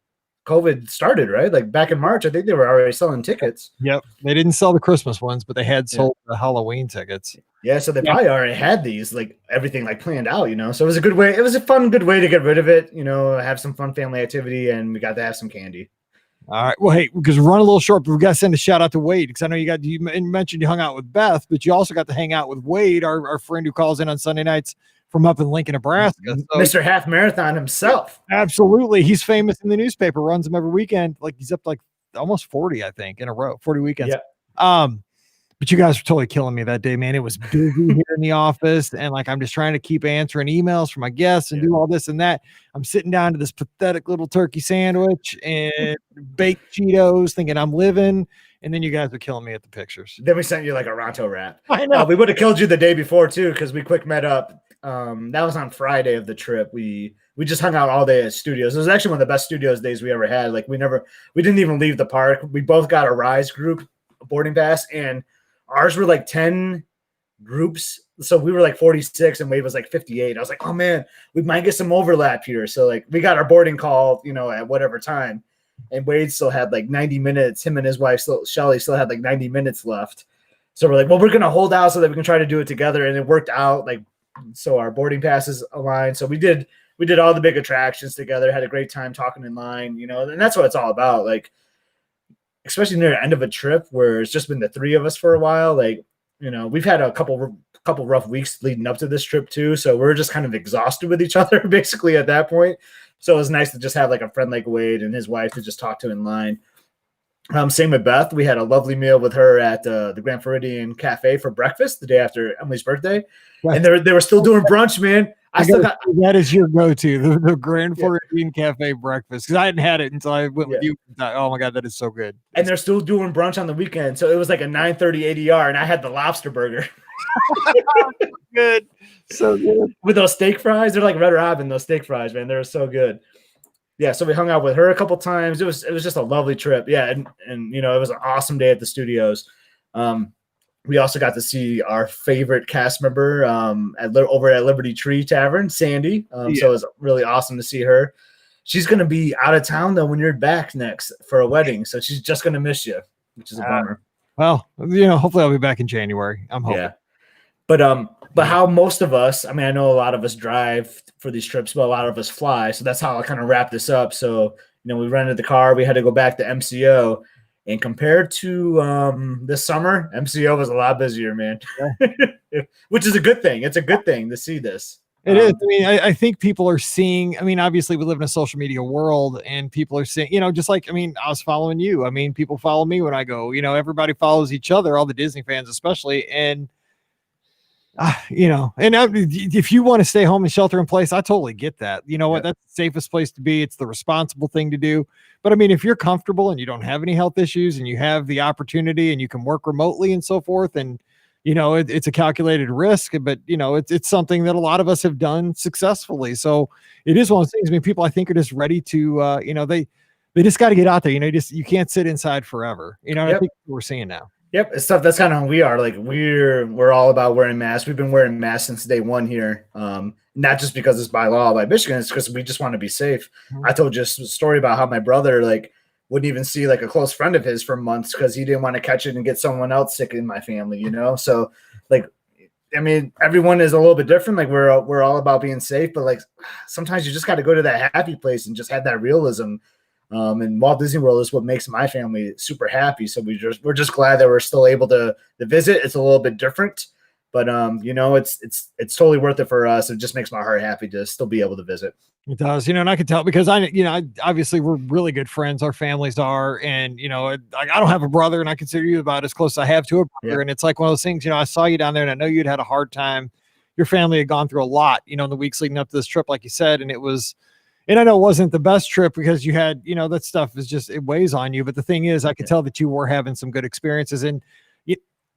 Speaker 2: COVID started, right? Like back in March, I think they were already selling tickets.
Speaker 1: Yep. They didn't sell the Christmas ones, but they had sold the Halloween tickets.
Speaker 2: Yeah. So they probably already had these, like everything like planned out, So it was a good way. It was a fun, good way to get rid of it, have some fun family activity, and we got to have some candy.
Speaker 1: All right. Well, hey, because we're running a little short, but we got to send a shout out to Wade, because I know you mentioned you hung out with Beth, but you also got to hang out with Wade, our friend who calls in on Sunday nights from up in Lincoln, Nebraska. So,
Speaker 2: Mr. Half Marathon himself.
Speaker 1: Absolutely. He's famous in the newspaper, runs them every weekend. Like he's up to like almost 40, I think, in a row, 40 weekends.
Speaker 2: Yeah.
Speaker 1: But you guys were totally killing me that day, man. It was busy here in the office. And like, I'm just trying to keep answering emails from my guests and do all this and that. I'm sitting down to this pathetic little turkey sandwich and baked Cheetos thinking I'm living. And then you guys were killing me at the pictures.
Speaker 2: Then we sent you like a Ronto wrap.
Speaker 1: I know.
Speaker 2: We would have killed you the day before too, because we quick met up. That was on Friday of the trip. We just hung out all day at studios. It was actually one of the best studios days we ever had. Like we didn't even leave the park. We both got a Rise group boarding pass, and ours were like 10 groups. So we were like 46 and Wade was like 58. I was like, oh man, we might get some overlap here. So like we got our boarding call, at whatever time. And Wade still had like 90 minutes. Him and his wife, Shelly, still had like 90 minutes left. So we're like, well, we're going to hold out so that we can try to do it together. And it worked out. Like, so our boarding passes aligned. So we did all the big attractions together, had a great time talking in line, and that's what it's all about. Like, especially near the end of a trip where it's just been the three of us for a while. Like, we've had a couple rough weeks leading up to this trip too. So we're just kind of exhausted with each other basically at that point. So it was nice to just have like a friend like Wade and his wife to just talk to in line. Same with Beth. We had a lovely meal with her at the Grand Floridian Cafe for breakfast the day after Emily's birthday, and they were still doing brunch, man.
Speaker 1: That is your go-to, the Grand
Speaker 2: Yeah.
Speaker 1: Floridian Cafe breakfast, because I hadn't had it until I went with
Speaker 2: Yeah.
Speaker 1: you. Oh my god, that is so good.
Speaker 2: And they're still doing brunch on the weekend, so it was like a 9:30 ADR, and I had the lobster burger
Speaker 1: Good, so good.
Speaker 2: with those steak fries. They're like Red Robin, those steak fries, man. They're so good. Yeah, so we hung out with her a couple times. It was just a lovely trip. Yeah, and you know, it was an awesome day at the studios. We also got to see our favorite cast member over at Liberty Tree Tavern, Sandy. So it was really awesome to see her. She's going to be out of town though when you're back next for a wedding, so she's just going to miss you, which is a bummer.
Speaker 1: Well, you know, hopefully I'll be back in January. I'm hoping.
Speaker 2: Yeah, but how most of us, I mean, I know a lot of us drive for these trips, but a lot of us fly. So that's how I kind of wrap this up. So, you know, we rented the car, we had to go back to MCO, and compared to this summer, MCO was a lot busier, man, which is a good thing. It's a good thing to see this.
Speaker 1: It is. I mean, I think people are seeing, I mean, obviously we live in a social media world and people are seeing, you know, just like, I mean, I was following you. I mean, people follow me when I go, you know, everybody follows each other, all the Disney fans, especially. And, you know, and if you want to stay home and shelter in place, I totally get that. You know what? That's the safest place to be. It's the responsible thing to do. But I mean, if you're comfortable and you don't have any health issues and you have the opportunity and you can work remotely and so forth, and you know, it's a calculated risk, but you know, it's something that a lot of us have done successfully. So it is one of those things. I mean, people I think are just ready to, you know, they just got to get out there. You know, you can't sit inside forever. You know, I think we're seeing now.
Speaker 2: Yep, it's stuff. That's kind of how we are. Like we're all about wearing masks. We've been wearing masks since day one here. Not just because it's by law by Michigan, it's because we just want to be safe. I told you a story about how my brother wouldn't even see like a close friend of his for months because he didn't want to catch it and get someone else sick in my family, you know? So like, I mean, everyone is a little bit different. Like we're all about being safe, but like sometimes you just got to go to that happy place and just have that realism. And Walt Disney World is what makes my family super happy. So we're just glad that we're still able to visit. It's a little bit different, but you know, it's totally worth it for us. It just makes my heart happy to still be able to visit.
Speaker 1: It does, you know, and I can tell because obviously we're really good friends. Our families are, and you know, I don't have a brother, and I consider you about as close as I have to a brother. Yeah. And it's like one of those things. You know, I saw you down there, and I know you'd had a hard time. Your family had gone through a lot, you know, in the weeks leading up to this trip, like you said, and it was. And I know it wasn't the best trip because you had, you know, that stuff is just, it weighs on you. But the thing is, I could tell that you were having some good experiences, and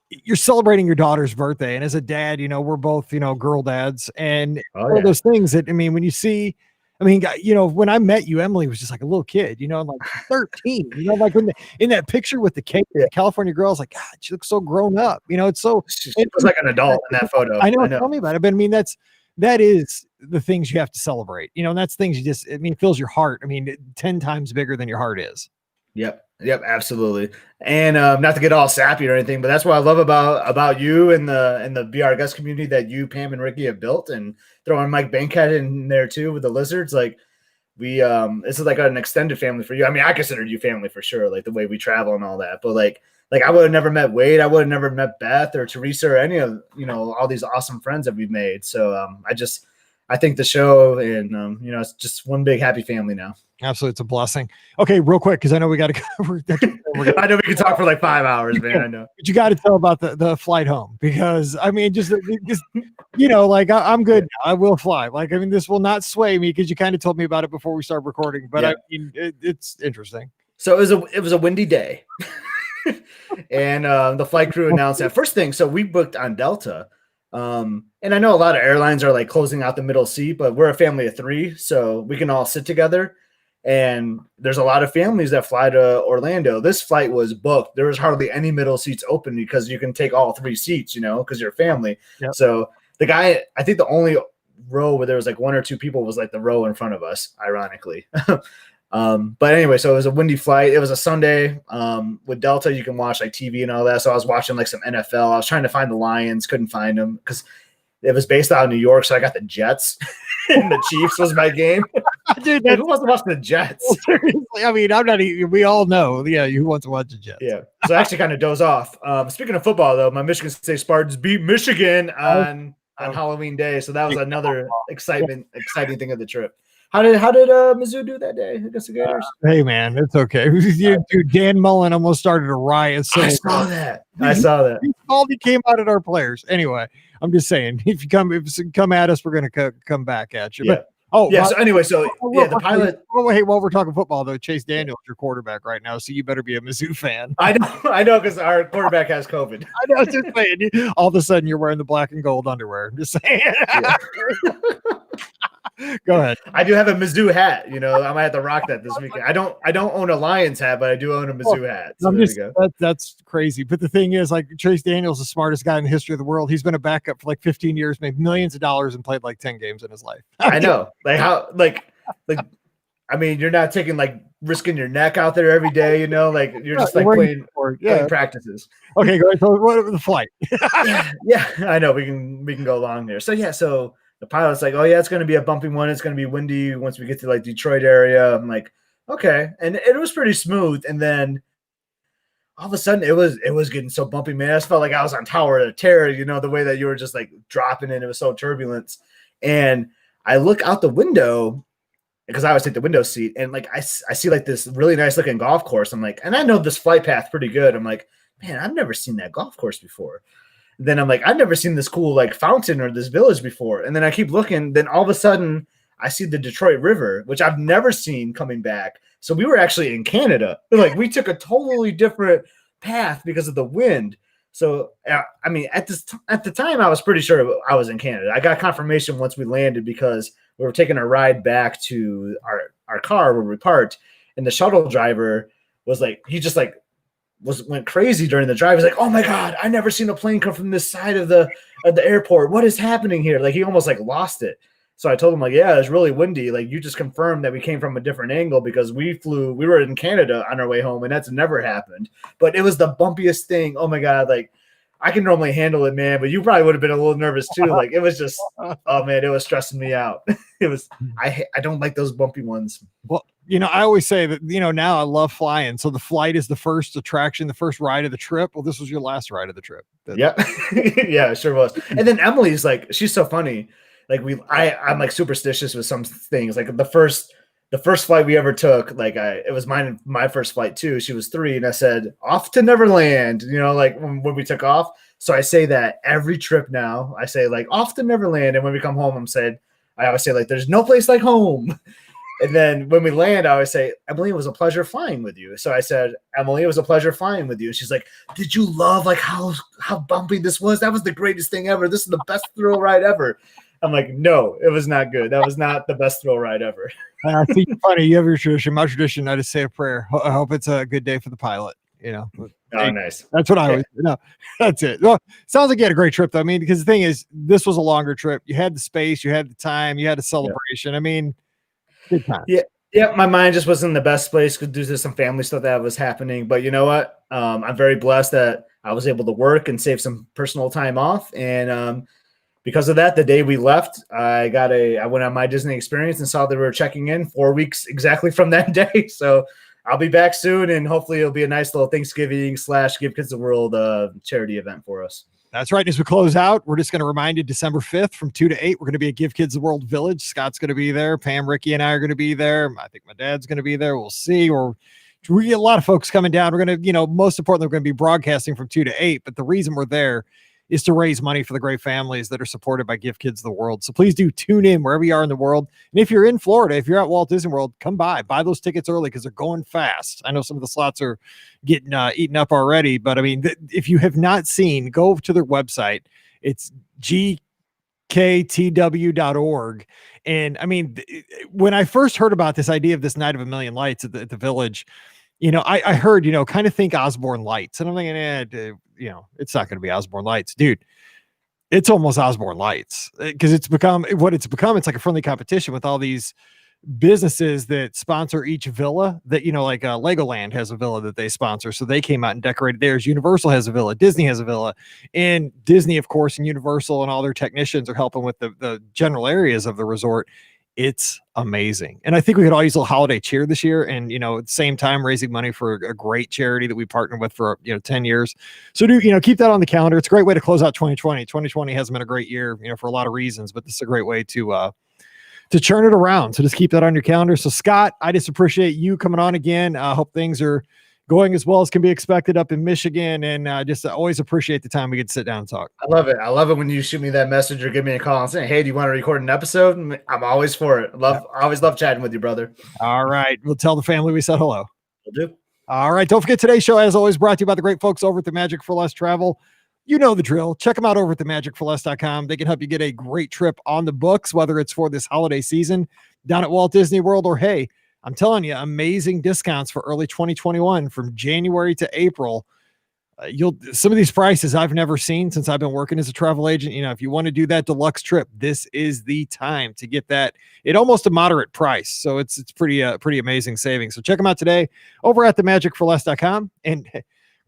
Speaker 1: you're celebrating your daughter's birthday. And as a dad, you know, we're both, you know, girl dads, and one of those things that, I mean, when you see, I mean, you know, when I met you, Emily was just like a little kid, you know, like 13, you know, like in that picture with the cake, the California girl, I was like, God, she looks so grown up, you know, it's so,
Speaker 2: she looks like an adult in that photo.
Speaker 1: I know. Tell me about it. But I mean, that is the things you have to celebrate, you know, and that's things you just, I mean, it fills your heart. I mean, 10 times bigger than your heart is.
Speaker 2: Yep, absolutely. And not to get all sappy or anything, but that's what I love about you and the Be Our Guest community that you, Pam, and Ricky have built, and throwing Mike Bankhead in there too with the lizards. Like we, this is like an extended family for you. I mean, I consider you family for sure, like the way we travel and all that. But like I would have never met Wade, I would have never met Beth or Teresa or any of, you know, all these awesome friends that we've made. So I think the show and, you know, it's just one big happy family now.
Speaker 1: Absolutely. It's a blessing. Okay. Real quick. Cause I know we got to cover.
Speaker 2: I know we can talk for like 5 hours, man. I know.
Speaker 1: But you got to tell about the flight home, because I mean, just you know, like I'm good. Now. I will fly. Like, I mean, this will not sway me because you kind of told me about it before we started recording, but I mean, it's interesting.
Speaker 2: So it was a windy day and the flight crew announced that first thing. So we booked on Delta. And I know a lot of airlines are like closing out the middle seat, but we're a family of 3, so we can all sit together. And there's a lot of families that fly to Orlando. This flight was booked. There was hardly any middle seats open because you can take all 3 seats, you know, because you're a family. Yep. So the guy, I think the only row where there was like 1 or 2 people was like the row in front of us, ironically. But anyway, so it was a windy flight. It was a Sunday. With Delta, you can watch like TV and all that. So I was watching like some NFL. I was trying to find the Lions, couldn't find them because it was based out of New York. So I got the Jets and the Chiefs was my game. Dude, who wants to watch the Jets?
Speaker 1: Well, seriously, I mean, I'm not even, we all know, who wants to watch the Jets.
Speaker 2: Yeah. So I actually kind of doze off. Speaking of football though, my Michigan State Spartans beat Michigan on Halloween day. So that was another exciting thing of the trip. How did Mizzou do that day against the Gators?
Speaker 1: Hey man, it's okay. Dude, Dan Mullen almost started a riot. So
Speaker 2: I saw that. He
Speaker 1: all he came out at our players. Anyway, I'm just saying, if you come at us, we're gonna come back at you.
Speaker 2: Yeah.
Speaker 1: But, oh
Speaker 2: yeah. So anyway, the pilot.
Speaker 1: Oh, hey, while we're talking football though, Chase Daniels, your quarterback right now, so you better be a Mizzou fan.
Speaker 2: I know, because our quarterback has COVID.
Speaker 1: I know, just saying. All of a sudden, you're wearing the black and gold underwear. I'm just saying. Yeah. Go ahead.
Speaker 2: I do have a Mizzou hat. I might have to rock that this weekend. I don't own a Lions hat, but I do own a Mizzou hat. So
Speaker 1: that's crazy. But the thing is, like, Chase Daniels, the smartest guy in the history of the world. He's been a backup for like 15 years, made millions of dollars, and played like 10 games in his life.
Speaker 2: I know. I mean, you're not taking risking your neck out there every day. You're just playing practices.
Speaker 1: Okay, go ahead. So what the flight?
Speaker 2: yeah, I know. We can go along there. So the pilot's like, oh yeah, it's going to be a bumpy one. It's going to be windy once we get to Detroit area. I'm like, okay. And it was pretty smooth. And then all of a sudden it was getting so bumpy, man. I just felt like I was on Tower of Terror, the way that you were just dropping in. It was so turbulent. And I look out the window because I always take the window seat. And I see this really nice looking golf course. I'm like, and I know this flight path pretty good. I'm like, man, I've never seen that golf course before. Then I'm like, I've never seen this cool fountain or this village before. And then I keep looking. Then all of a sudden I see the Detroit River, which I've never seen coming back. So we were actually in Canada. We took a totally different path because of the wind. So, I mean, at the time, I was pretty sure I was in Canada. I got confirmation once we landed because we were taking a ride back to our car where we parked. And the shuttle driver was went crazy during the drive. He's like, oh my God, I never seen a plane come from this side of the airport. What is happening here? He almost lost it. So I told him yeah, it's really windy. You just confirmed that we came from a different angle because we were in Canada on our way home and that's never happened. But it was the bumpiest thing. Oh my God. I can normally handle it, man, but you probably would have been a little nervous too. It was just, oh man, it was stressing me out. I don't like those bumpy ones.
Speaker 1: Well, I always say that, now I love flying. So the flight is the first attraction, the first ride of the trip. Well, this was your last ride of the trip.
Speaker 2: Yeah. Yeah, it sure was. And then Emily's she's so funny. I'm superstitious with some things. The first flight we ever took, it was my first flight too. She was 3 and I said, off to Neverland, when we took off. So I say that every trip now. I say off to Neverland. And when we come home, I always say there's no place like home. And then when we land, I always say, Emily, it was a pleasure flying with you. So I said, Emily, it was a pleasure flying with you. And she's like, did you love how bumpy this was? That was the greatest thing ever. This is the best thrill ride ever. I'm like, no, it was not good. That was not the best thrill ride ever.
Speaker 1: I think funny. You have your tradition. My tradition, I just say a prayer. I hope it's a good day for the pilot.
Speaker 2: Oh, nice.
Speaker 1: That's what I always do. No, that's it. Well, sounds like you had a great trip though. I mean, because the thing is, this was a longer trip. You had the space, you had the time, you had a celebration. I mean, good time.
Speaker 2: Yeah. My mind just wasn't in the best place due to some family stuff that was happening. But you know what? I'm very blessed that I was able to work and save some personal time off. And because of that, the day we left, I went on my Disney experience and saw that we were checking in 4 weeks exactly from that day. So I'll be back soon, and hopefully it'll be a nice little Thanksgiving / Give Kids the World charity event for us.
Speaker 1: That's right. As we close out, we're just going to remind you December 5th from 2 to 8, we're going to be at Give Kids the World Village. Scott's going to be there. Pam, Ricky, and I are going to be there. I think my dad's going to be there. We'll see. We get a lot of folks coming down. We're going to, most importantly, we're going to be broadcasting from 2 to 8. But the reason we're there is to raise money for the great families that are supported by Give Kids the World. So please do tune in wherever you are in the world. And if you're in Florida, if you're at Walt Disney World, come buy those tickets early because they're going fast. I know some of the slots are getting eaten up already, but I mean, if you have not seen, go to their website. It's gktw.org. And I mean, when I first heard about this idea of this Night of a Million Lights at the Village, I heard, kind of think Osborne Lights. And I'm thinking, it's not going to be Osborne Lights. Dude, it's almost Osborne Lights because it's become what it's become. It's like a friendly competition with all these businesses that sponsor each villa that, Legoland has a villa that they sponsor. So they came out and decorated theirs. Universal has a villa. Disney has a villa. And Disney, of course, and Universal and all their technicians are helping with the general areas of the resort. It's amazing. And I think we could all use a little holiday cheer this year. And, at the same time, raising money for a great charity that we partnered with for, 10 years. So keep that on the calendar. It's a great way to close out 2020. 2020 hasn't been a great year, for a lot of reasons, but this is a great way to to churn it around. So just keep that on your calendar. So Scott, I just appreciate you coming on again. I hope things are going as well as can be expected up in Michigan. And just always appreciate the time we get to sit down and talk.
Speaker 2: I love it. I love it when you shoot me that message or give me a call and say, hey, do you want to record an episode? I'm always for it. I always love chatting with you, brother.
Speaker 1: All right. We'll tell the family we said hello.
Speaker 2: Will do.
Speaker 1: All right. Don't forget today's show, as always, brought to you by the great folks over at the Magic for Less Travel. You know the drill. Check them out over at themagicforless.com. They can help you get a great trip on the books, whether it's for this holiday season down at Walt Disney World or, hey, I'm telling you, amazing discounts for early 2021 from January to April. Some of these prices I've never seen since I've been working as a travel agent. If you want to do that deluxe trip, this is the time to get that at almost a moderate price. So it's pretty amazing savings. So check them out today over at themagicforless.com. And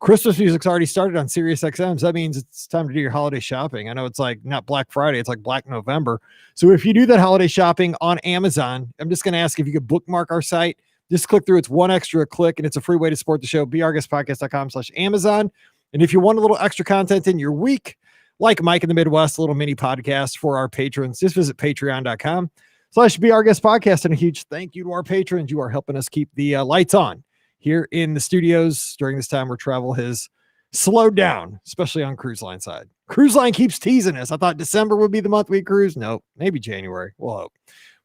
Speaker 1: Christmas music's already started on Sirius XM. So that means it's time to do your holiday shopping. I know it's like not Black Friday, it's like Black November. So if you do that holiday shopping on Amazon, I'm just going to ask if you could bookmark our site. Just click through. It's one extra click, and it's a free way to support the show. BeOurGuestPodcast.com/Amazon. And if you want a little extra content in your week, like Mike in the Midwest, a little mini podcast for our patrons, just visit patreon.com/BeOurGuestPodcast. And a huge thank you to our patrons. You are helping us keep the lights on here in the studios during this time where travel has slowed down, especially on cruise line side. Cruise line keeps teasing us. I thought December would be the month we cruise. Nope, maybe January. We'll hope.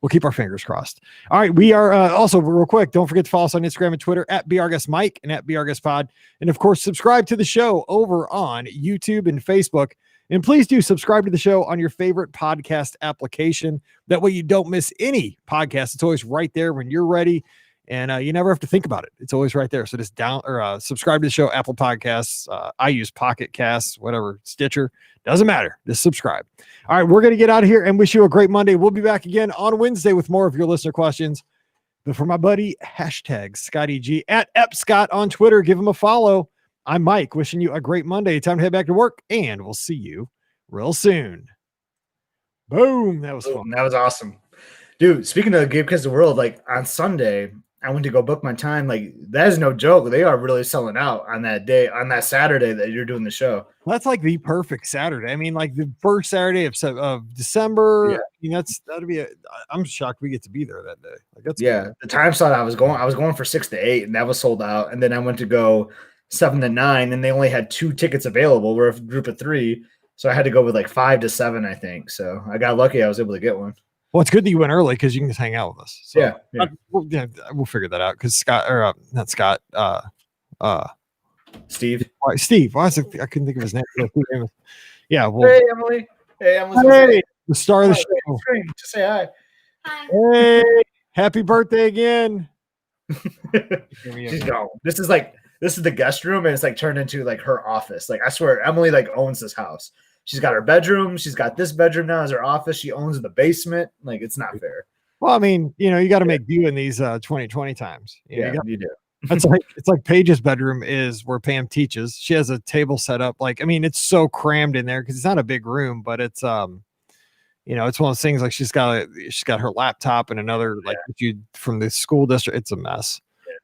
Speaker 1: We'll keep our fingers crossed. All right. We are also real quick. Don't forget to follow us on Instagram and Twitter at BeOurGuestMike and at BeOurGuestPod. And of course, subscribe to the show over on YouTube and Facebook. And please do subscribe to the show on your favorite podcast application. That way you don't miss any podcast. It's always right there when you're ready. And you never have to think about it. It's always right there. So just subscribe to the show, Apple Podcasts. I use Pocket Casts, whatever, Stitcher. Doesn't matter. Just subscribe. All right, we're going to get out of here and wish you a great Monday. We'll be back again on Wednesday with more of your listener questions. But for my buddy, #ScottyG at EpScott on Twitter, give him a follow. I'm Mike, wishing you a great Monday. Time to head back to work, and we'll see you real soon. Boom. That was fun.
Speaker 2: That was awesome. Dude, speaking of Gabe Kids the World, like on Sunday, I went to go book my time. Like, that is no joke. They are really selling out on that day, on that Saturday that you're doing the show.
Speaker 1: That's like the perfect Saturday. I mean, like the first Saturday of December. Yeah. I mean, that'll be I'm shocked we get to be there that day. Like, that's
Speaker 2: cool. The time slot I was going for 6 to 8, and that was sold out. And then I went to go 7 to 9, and they only had 2 tickets available. We're a group of 3, so I had to go with like 5 to 7, I think. So I got lucky. I was able to get one.
Speaker 1: Well, it's good that you went early because you can just hang out with us. So,
Speaker 2: yeah.
Speaker 1: We'll figure that out because Scott, or not Scott,
Speaker 2: Steve.
Speaker 1: Steve. I couldn't think of his name. Yeah. Well,
Speaker 2: hey, Emily. Hey, Emily.
Speaker 1: Hey, the star of the show.
Speaker 2: Just say hi.
Speaker 3: Hi.
Speaker 1: Hey, happy birthday again.
Speaker 2: She's gone. This is the guest room, and it's like turned into like her office. Like, I swear, Emily like owns this house. She's got her bedroom. She's got this bedroom now as her office. She owns the basement. Like, it's not fair.
Speaker 1: Well, I mean, you got to make do in these 2020 times. You
Speaker 2: do.
Speaker 1: It's like Paige's bedroom is where Pam teaches. She has a table set up. Like, I mean, it's so crammed in there because it's not a big room, but it's it's one of those things. Like, she's got her laptop and another from the school district. It's a mess.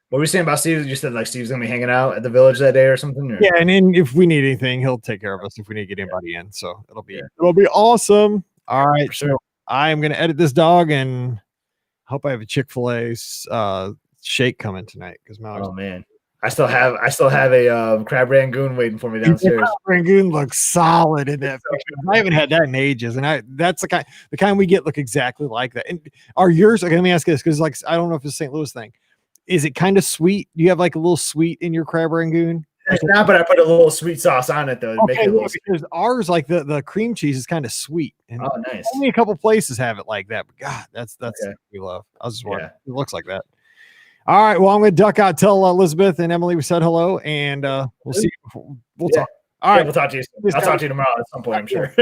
Speaker 2: What were we saying about Steve? You said like Steve's gonna be hanging out at the village that day or something. Or?
Speaker 1: Yeah, and then if we need anything, he'll take care of us if we need to get anybody in. So it'll be awesome. All right,
Speaker 2: for sure.
Speaker 1: So I am gonna edit this dog and hope I have a Chick-fil-A shake coming tonight because
Speaker 2: oh man, I still have a crab rangoon waiting for me downstairs.
Speaker 1: Crab rangoon looks solid in that picture. I haven't had that in ages, and that's the kind we get look exactly like that. And are yours? Okay, let me ask you this because like I don't know if it's a St. Louis thing. Is it kind of sweet? Do you have like a little sweet in your crab rangoon?
Speaker 2: It's not, but I put a little sweet sauce on it though. To make it
Speaker 1: because ours, like the cream cheese, is kind of sweet. And
Speaker 2: nice.
Speaker 1: Only a couple places have it like that, but God, that's what we love. I was just wondering. It looks like that. All right, well, I'm going to duck out. Tell Elizabeth and Emily we said hello, and we'll see. We'll talk. All right,
Speaker 2: we'll talk to you soon. I'll talk to you tomorrow at some point, I'm sure.